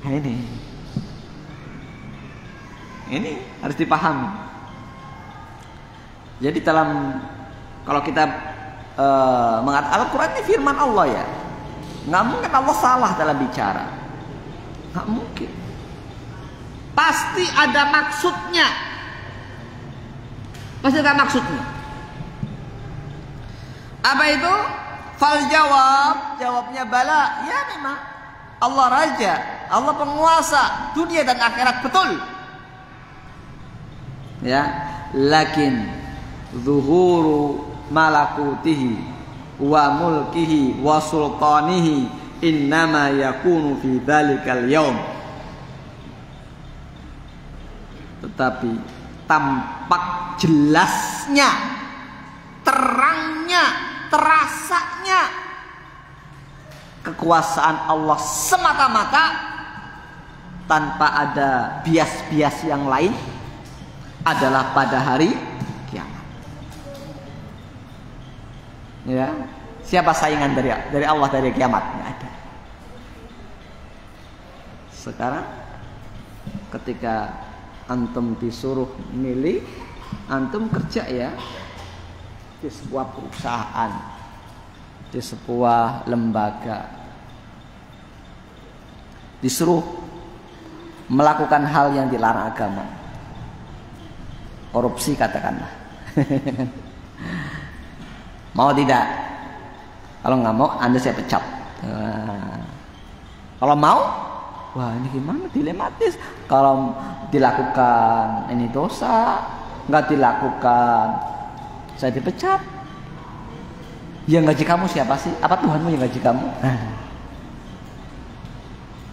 Nah, ini harus dipahami. Jadi kalau kita mengatakan Al-Quran ini firman Allah ya, nggak mungkin Allah salah dalam bicara, nggak mungkin. Pasti ada maksudnya. Pasti ada maksudnya. Apa itu? Fal jawabnya bala. Ya memang Allah raja, Allah penguasa dunia dan akhirat, betul. Ya, lakin zuhuru malakutihi wa mulkihi wa sultanihi innama yakunu fi dzalikal yaum. Tetapi tampak jelasnya, terangnya, terasanya kekuasaan Allah semata-mata tanpa ada bias-bias yang lain adalah pada hari kiamat. Ya, siapa saingan dari Allah dari kiamat? Nggak ada. Sekarang ketika antum disuruh milih, antum kerja ya di sebuah perusahaan, di sebuah lembaga, disuruh melakukan hal yang dilarang agama, korupsi katakanlah. Mau tidak? Kalau nggak mau, Anda saya pecat. Kalau mau, wah ini gimana, dilematis. Kalau dilakukan ini dosa, nggak dilakukan saya dipecat. Yang gaji kamu siapa sih? Apa Tuhanmu yang gaji kamu?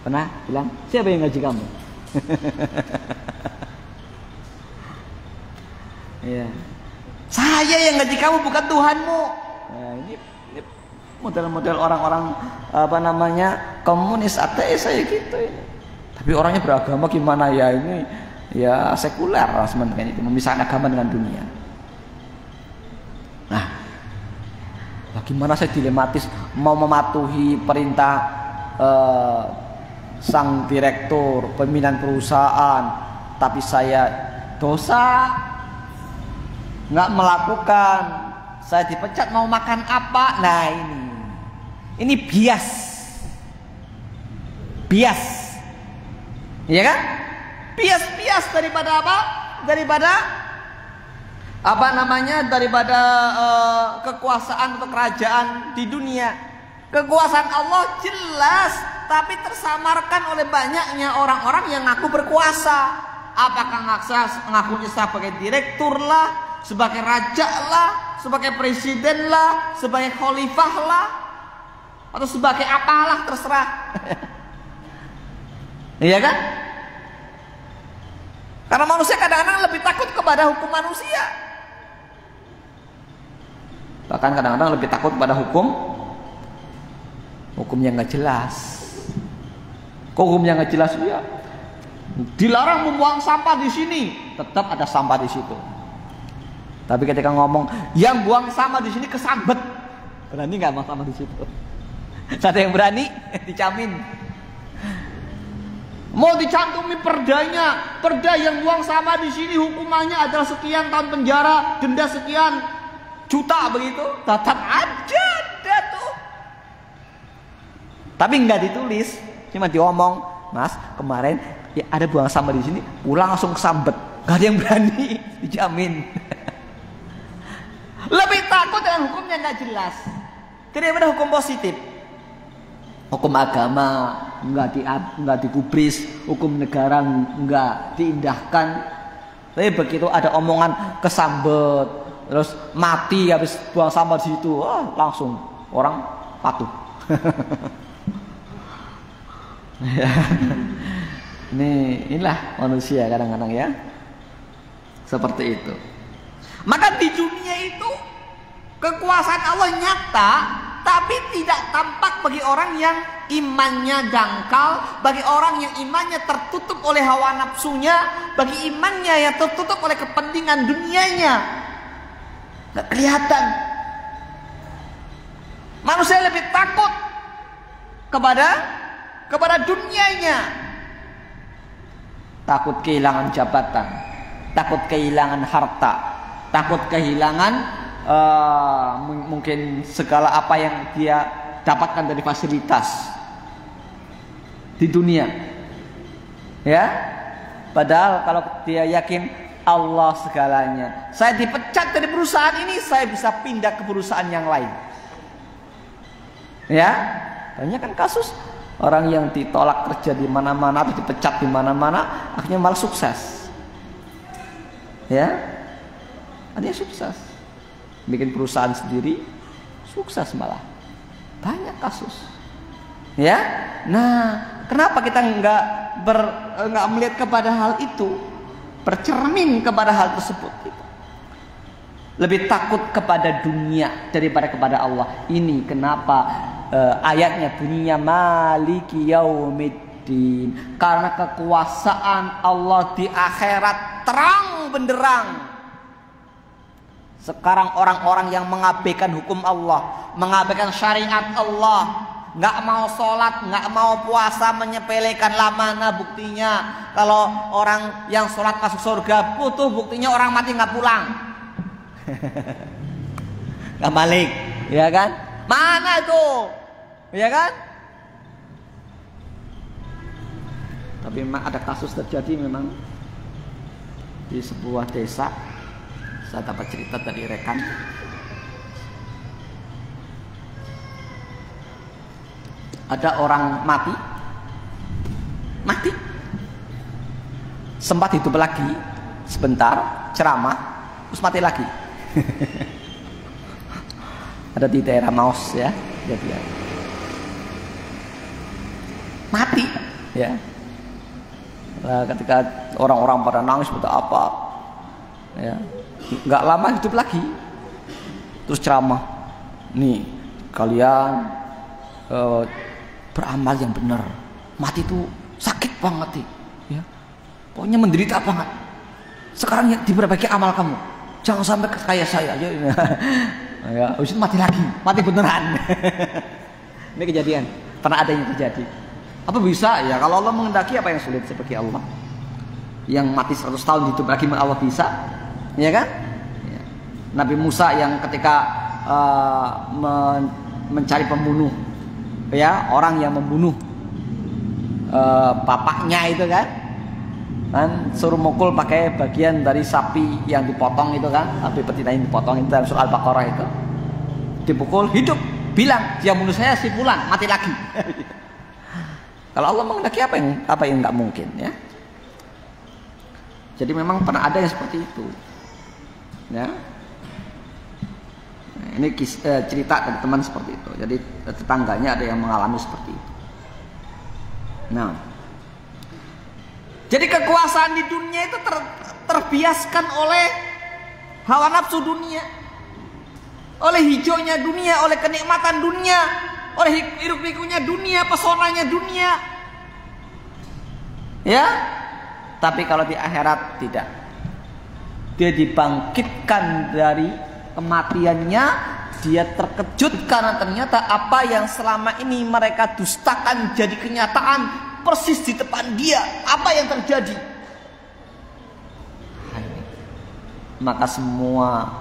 Pernah bilang siapa yang gaji kamu? Iya. Saya yang gaji kamu, bukan Tuhanmu. Nah, ini model-model orang-orang komunis, ateis saya gitu ini. Tapi orangnya beragama gimana ya, ini ya sekuler sebenarnya, itu memisahkan agama dengan dunia. Nah, bagaimana saya dilematis mau mematuhi perintah sang direktur pimpinan perusahaan, tapi saya dosa, nggak melakukan, saya dipecat, mau makan apa? Nah ini bias, iya kan? Bias daripada apa? Daripada kekuasaan atau kerajaan di dunia. Kekuasaan Allah jelas, tapi tersamarkan oleh banyaknya orang-orang yang ngaku berkuasa. Apakah ngakunya sebagai direktur lah, sebagai raja lah, sebagai presiden lah, sebagai khalifah lah, atau sebagai apalah, terserah. Iya kan? Karena manusia kadang-kadang lebih takut kepada hukum manusia. Bahkan kadang-kadang lebih takut pada hukum yang nggak jelas. Hukum yang nggak jelas ya. Dilarang membuang sampah di sini, tetap ada sampah di situ. Tapi ketika ngomong yang buang sampah di sini kesambet, Berani nggak mahkamah di situ? Ada yang berani? Dijamin. Mau dicantumi perdanya, perda yang buang sama di sini hukumannya adalah sekian tahun penjara, denda sekian juta begitu, tetap aja ada tuh. Tapi nggak ditulis, cuma diomong, Mas kemarin ya ada buang sampah di sini, pulang langsung kesambet, nggak ada yang berani, dijamin. Lebih takut dengan hukum yang nggak jelas daripada hukum positif. Hukum agama nggak digubris, hukum negara nggak diindahkan. Tapi begitu ada omongan kesambet, terus mati habis buang sampah di situ, langsung orang patuh. Inilah manusia kadang-kadang ya, seperti itu. Maka di dunia itu kekuasaan Allah nyata, tapi tidak tampak bagi orang yang imannya dangkal, bagi orang yang imannya tertutup oleh hawa nafsunya, bagi imannya yang tertutup oleh kepentingan dunianya. Nggak kelihatan. Manusia lebih takut kepada dunianya. Takut kehilangan jabatan, takut kehilangan harta, takut kehilangan mungkin segala apa yang dia dapatkan dari fasilitas di dunia, ya. Padahal kalau dia yakin Allah segalanya, saya dipecat dari perusahaan ini, saya bisa pindah ke perusahaan yang lain, ya. Banyak kan kasus orang yang ditolak kerja di mana-mana atau dipecat di mana-mana, akhirnya malah sukses, ya. Ada yang sukses, bikin perusahaan sendiri, sukses malah. Banyak kasus, ya. Nah, kenapa kita nggak melihat kepada hal itu, bercermin kepada hal tersebut? Lebih takut kepada dunia daripada kepada Allah. Ini kenapa ayatnya bunyinya maliki yaumiddin, karena kekuasaan Allah di akhirat terang benderang. Sekarang orang-orang yang mengabaikan hukum Allah, mengabaikan syariat Allah, nggak mau sholat, nggak mau puasa, menyepelekan, lah mana buktinya kalau orang yang sholat masuk surga? Butuh buktinya orang mati nggak pulang, nggak balik, ya kan? Mana itu, ya kan? Tapi memang ada kasus terjadi memang di sebuah desa. Saya dapat cerita dari rekan. Ada orang mati, sempat hidup lagi sebentar, ceramah, terus mati lagi. Ada di daerah Maus, ya, jadi mati, ya. Nah, ketika orang-orang pada nangis seperti apa, ya. Nggak lama hidup lagi, terus ceramah, nih kalian beramal yang benar, mati itu sakit banget nih, ya, pokoknya menderita banget. Sekarang ya diperbaiki amal kamu, jangan sampai kayak saya, ya, habis itu mati lagi, mati beneran. Ini kejadian, pernah ada yang terjadi. Apa bisa? Ya kalau Allah menghendaki, apa yang sulit seperti Allah. Yang mati 100 tahun hidup lagi Allah bisa. Ya kan? Ya. Nabi Musa yang ketika mencari pembunuh, ya, orang yang membunuh bapaknya itu kan suruh mukul pakai bagian dari sapi yang dipotong itu kan, sapi betina yang dipotong itu dalam surah Al-Baqarah itu, dipukul hidup, bilang dia bunuh saya si fulan, mati lagi. Kalau Allah menghendaki apa yang nggak mungkin, ya. Jadi memang pernah ada yang seperti itu. Ya, ini cerita dari teman seperti itu. Jadi tetangganya ada yang mengalami seperti itu. Nah, jadi kekuasaan di dunia itu terbiaskan oleh hawa nafsu dunia, oleh hijaunya dunia, oleh kenikmatan dunia, oleh hiruk pikuknya dunia, pesonanya dunia. Ya, tapi kalau di akhirat tidak. Dia dibangkitkan dari kematiannya Dia terkejut karena ternyata apa yang selama ini mereka dustakan jadi kenyataan persis di depan dia. Apa yang terjadi? Maka semua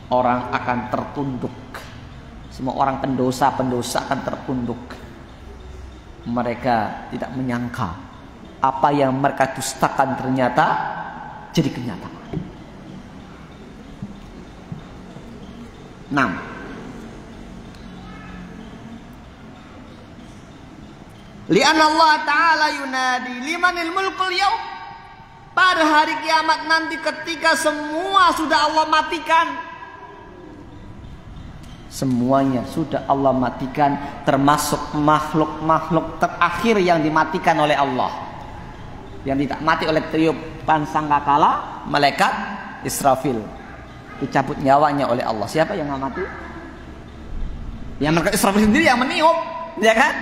orang akan tertunduk. Semua orang pendosa-pendosa akan tertunduk. Mereka tidak menyangka apa yang mereka dustakan ternyata jadi kenyataan. 6. Li'anna Allah Ta'ala yunadi limanil mulkul yaum. Pada hari kiamat nanti ketika semua sudah Allah matikan, semuanya sudah Allah matikan, termasuk makhluk-makhluk terakhir yang dimatikan oleh Allah, yang tidak mati oleh tiupan sangkakala malaikat Israfil, dicabut nyawanya oleh Allah. Siapa yang nggak mati? Yang malaikat Israfil sendiri yang meniup, ya kan?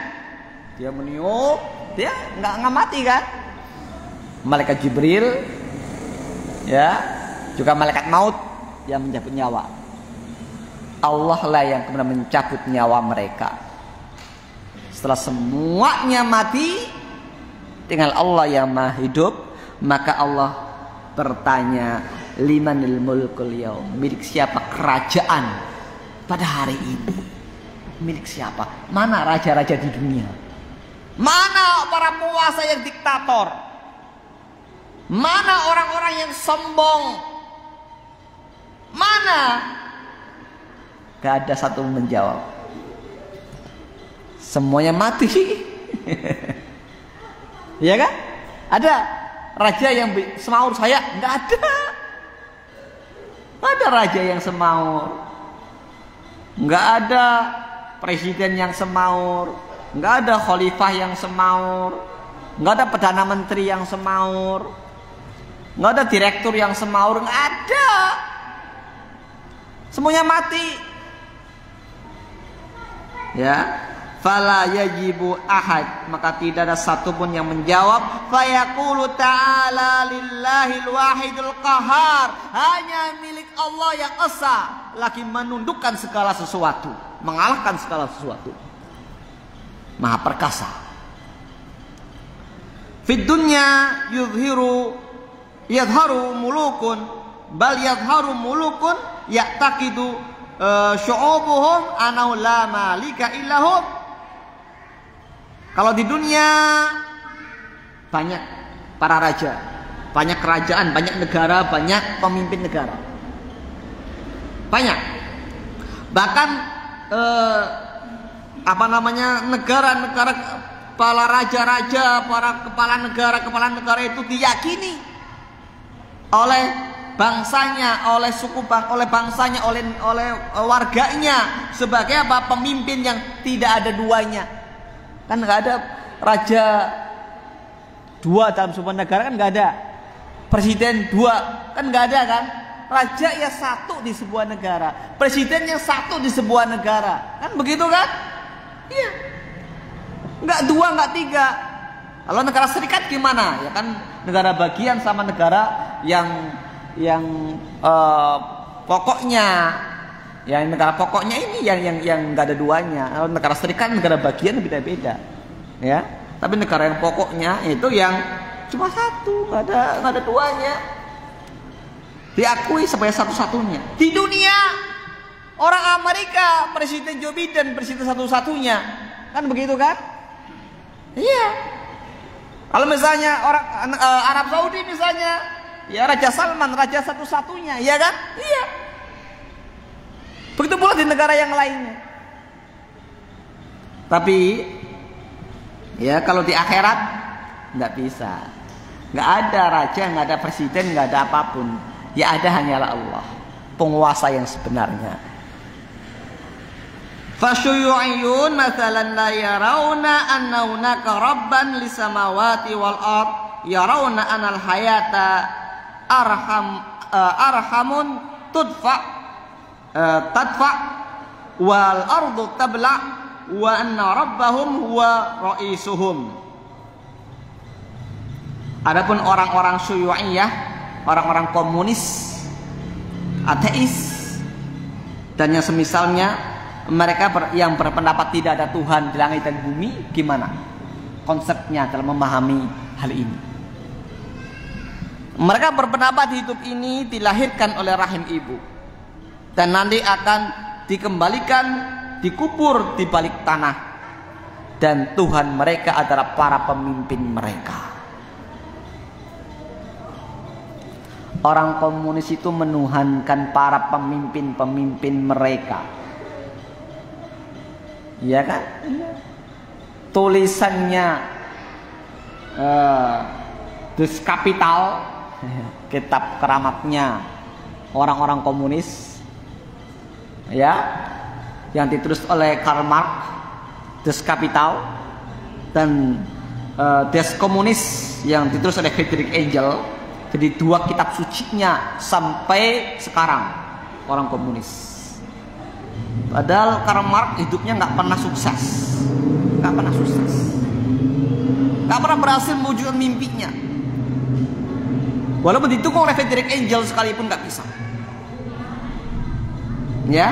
Dia meniup, dia nggak mati kan? Malaikat Jibril, ya, juga malaikat maut yang mencabut nyawa. Allah lah yang kemudian mencabut nyawa mereka. Setelah semuanya mati, tinggal Allah yang maha hidup. Maka Allah bertanya, limanil mulkul yaum, milik siapa kerajaan pada hari ini? Milik siapa? Mana raja-raja di dunia? Mana para penguasa yang diktator? Mana orang-orang yang sombong? Mana? Gak ada satu menjawab. Semuanya mati. Ya kan? Ada raja yang semaur saya? Nggak ada. Nggak ada raja yang semaur. Nggak ada presiden yang semaur. Nggak ada khalifah yang semaur. Nggak ada perdana menteri yang semaur. Nggak ada direktur yang semaur. Nggak ada. Semuanya mati. Ya, fala yajibu ahad, maka tidak ada satupun yang menjawab. Fayaqulu ta'ala lillahil wahidul qahar, hanya milik Allah yang esa, lagi menundukkan segala sesuatu, mengalahkan segala sesuatu, maha perkasa. Fid dunya yadharu mulukun, bal yadharu mulukun ya'taqidu syu'ubuhum anau la malika illahum. Kalau di dunia banyak para raja, banyak kerajaan, banyak negara, banyak pemimpin negara, banyak. Bahkan negara-negara, para raja-raja, para kepala negara itu diyakini oleh bangsanya, oleh suku oleh bangsanya, oleh warganya sebagai apa? Pemimpin yang tidak ada duanya. Kan nggak ada raja dua dalam sebuah negara, kan nggak ada. Presiden dua, kan nggak ada kan? Raja ya satu di sebuah negara, presiden yang satu di sebuah negara, kan begitu kan? Iya. Nggak dua, nggak tiga. Kalau negara serikat gimana? Ya kan negara bagian sama negara yang pokoknya, yang negara pokoknya ini yang nggak ada duanya. Kalau negara serikat, negara bagian beda-beda, ya. Tapi negara yang pokoknya itu yang cuma satu, nggak ada duanya, diakui sebagai satu-satunya di dunia. Orang Amerika, Presiden Joe Biden, presiden satu-satunya, kan begitu kan? Iya. Kalau misalnya orang Arab Saudi misalnya, ya Raja Salman, raja satu-satunya, ya kan? Iya. Begitu pula di negara yang lainnya. Tapi ya kalau di akhirat nggak bisa, nggak ada raja, nggak ada presiden, nggak ada apapun. Ya ada hanyalah Allah, penguasa yang sebenarnya. Fasyuyu'iyun mathalan la yarawna anna hunaka rabban lisamawati wal ard, yarawna anal hayata arhamun tadfa wal ardu tabla wa anna rabbahum huwa ra'isuhum. Adapun orang-orang syuyu'iyah, orang-orang komunis, ateis, Dan yang semisalnya mereka yang berpendapat tidak ada Tuhan di langit dan bumi, gimana konsepnya dalam memahami hal ini? Mereka berpendapat hidup ini dilahirkan oleh rahim ibu dan nanti akan dikembalikan, dikubur di balik tanah, dan Tuhan mereka adalah para pemimpin mereka. Orang komunis itu menuhankan para pemimpin-pemimpin mereka, ya kan? Tulisannya Dus Kapital, kitab keramatnya orang-orang komunis, ya, yang ditulis oleh Karl Marx, Das Kapital, dan Das Kommunis yang ditulis oleh Friedrich Engels. Jadi dua kitab sucinya sampai sekarang orang komunis. Padahal Karl Marx hidupnya nggak pernah sukses, nggak pernah berhasil mewujudkan mimpinya. Walaupun didukung oleh Friedrich Engels sekalipun nggak bisa. Ya,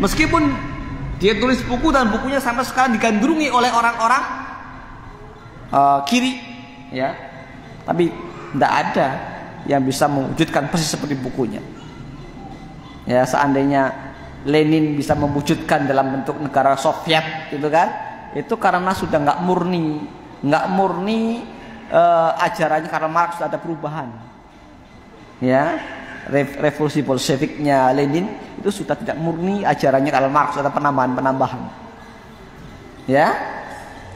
meskipun dia tulis buku dan bukunya sampai sekarang digandrungi oleh orang-orang kiri, ya, tapi tidak ada yang bisa mewujudkan persis seperti bukunya. Ya, seandainya Lenin bisa mewujudkan dalam bentuk negara Soviet, gitu kan? Itu karena sudah nggak murni ajarannya Karl Marx, sudah ada perubahan. Ya, revolusi Bolsheviknya Lenin itu sudah tidak murni ajarannya Karl Marx, ada penambahan. Ya,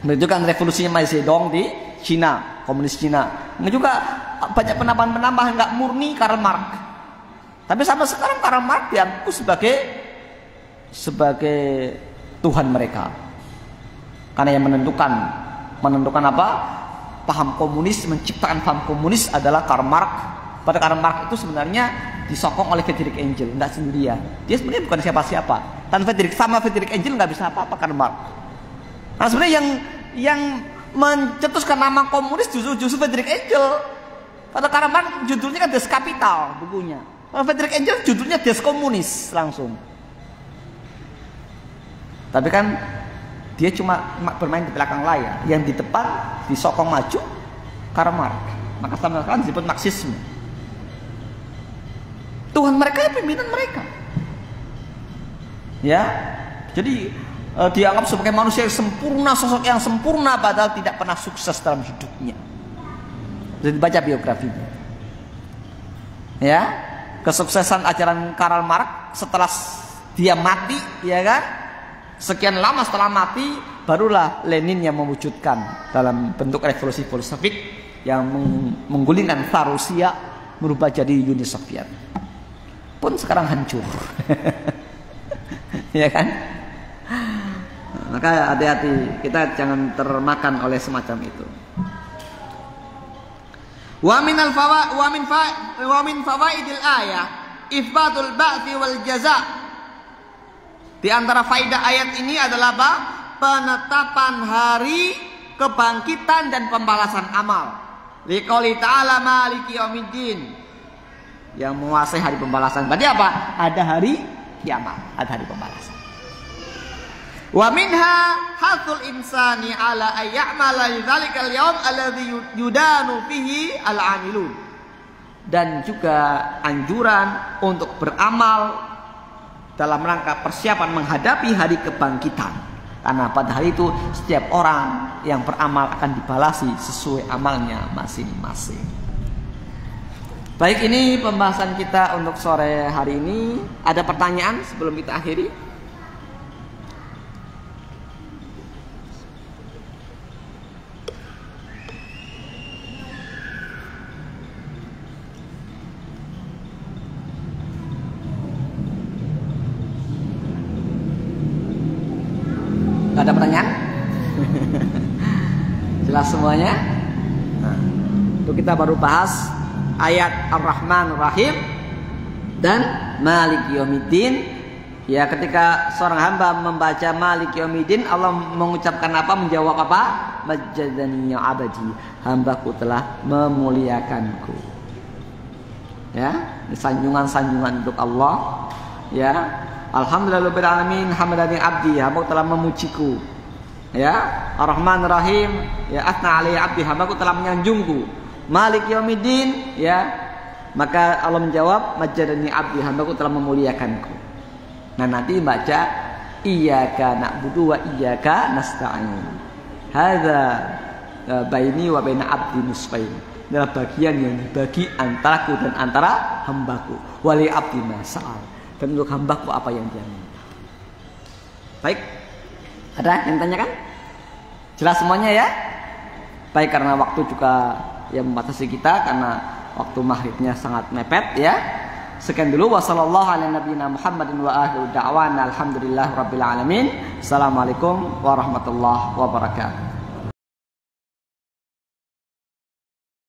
itu kan revolusinya Mao Zedong di Cina, komunis Cina. Ini juga banyak penambahan nggak murni Karl Marx. Tapi sampai sekarang Karl Marx dianggap sebagai Tuhan mereka. Karena yang menentukan apa? Paham komunis, menciptakan paham komunis adalah Karl Marx. Pada Karl Marx itu sebenarnya disokong oleh Friedrich Engels, tidak sendirian. Dia sebenarnya bukan siapa-siapa. Tanpa Friedrich Engels nggak bisa apa-apa Karl Marx. Nah, sebenarnya yang mencetuskan nama komunis justru Friedrich Engels. Pada Karl Marx judulnya kan Das Kapital bukunya. Kalau Friedrich Engels judulnya Das Kommunis langsung. Tapi kan dia cuma bermain di belakang layar. Yang di depan disokong maju Karl Marx. Maka sama sekali disebut Marxisme. Tuhan mereka ya pimpinan mereka. Ya, jadi dianggap sebagai manusia yang sempurna, sosok yang sempurna, padahal tidak pernah sukses dalam hidupnya. Jadi baca biografinya. Ya, kesuksesan ajaran Karl Marx setelah dia mati, ya kan? Sekian lama setelah mati, barulah Lenin yang mewujudkan dalam bentuk revolusi Bolshevik yang menggulingkan Tsar Rusia, merubah jadi Uni Soviet. Pun sekarang hancur. Ya kan? Maka hati-hati, kita jangan termakan oleh semacam itu. Wa min fawaidil ayah ifbatul ba'thi wal jaza. Di antara faidah ayat ini adalah apa? Penetapan hari kebangkitan dan pembalasan amal. Liqouli ta'ala maliki yaumiddin, yang menguasai hari pembalasan. Berarti apa? Ada hari kiamat, ada hari pembalasan. Wa minha hasul insani ala ayya'mala lidzalikal yaum alladzi yudanu fihi al-amilun. Dan juga anjuran untuk beramal dalam rangka persiapan menghadapi hari kebangkitan. Karena pada hari itu setiap orang yang beramal akan dibalasi sesuai amalnya masing-masing. Baik, ini pembahasan kita untuk sore hari ini. Ada pertanyaan sebelum kita akhiri? Ada pertanyaan? Jelas semuanya? Nah, itu kita baru bahas ayat Ar-Rahman Ar-Rahim dan Malik Yaumiddin. Ya, ketika seorang hamba membaca Malik Yaumiddin, Allah mengucapkan apa? Menjawab apa? Majjadani ya abadi, hambaku telah memuliakanku. Ya, sanjungan-sanjungan untuk Allah. Ya, Alhamdulillahirabbil alamin hamadani abdi, hambaku telah memujiku. Ya, Ar-Rahman Ar-Rahim, ya athna alaihi abdi, hambaku telah menyanjungku. Malik yaumiddin, ya. Maka Allah menjawab, majjadani abdi, hambaku telah memuliakanku. Nah, nanti baca iyyaka na'budu wa iyyaka nasta'in. Hadza baini wa baina abdi nisfain. Adalah bagian yang dibagi antaraku dan antara hambaku. Wali abdi masal. Dan untuk hambaku apa yang dia minta. Baik. Ada yang tanyakan? Jelas semuanya ya? Baik, karena waktu juga yang membatasi kita, karena waktu maghribnya sangat mepet ya. Sekian dulu, wassallallahu ala nabiyina Muhammadin wa akhiru da'wana alhamdulillah rabbil alamin. Assalamualaikum warahmatullahi wabarakatuh.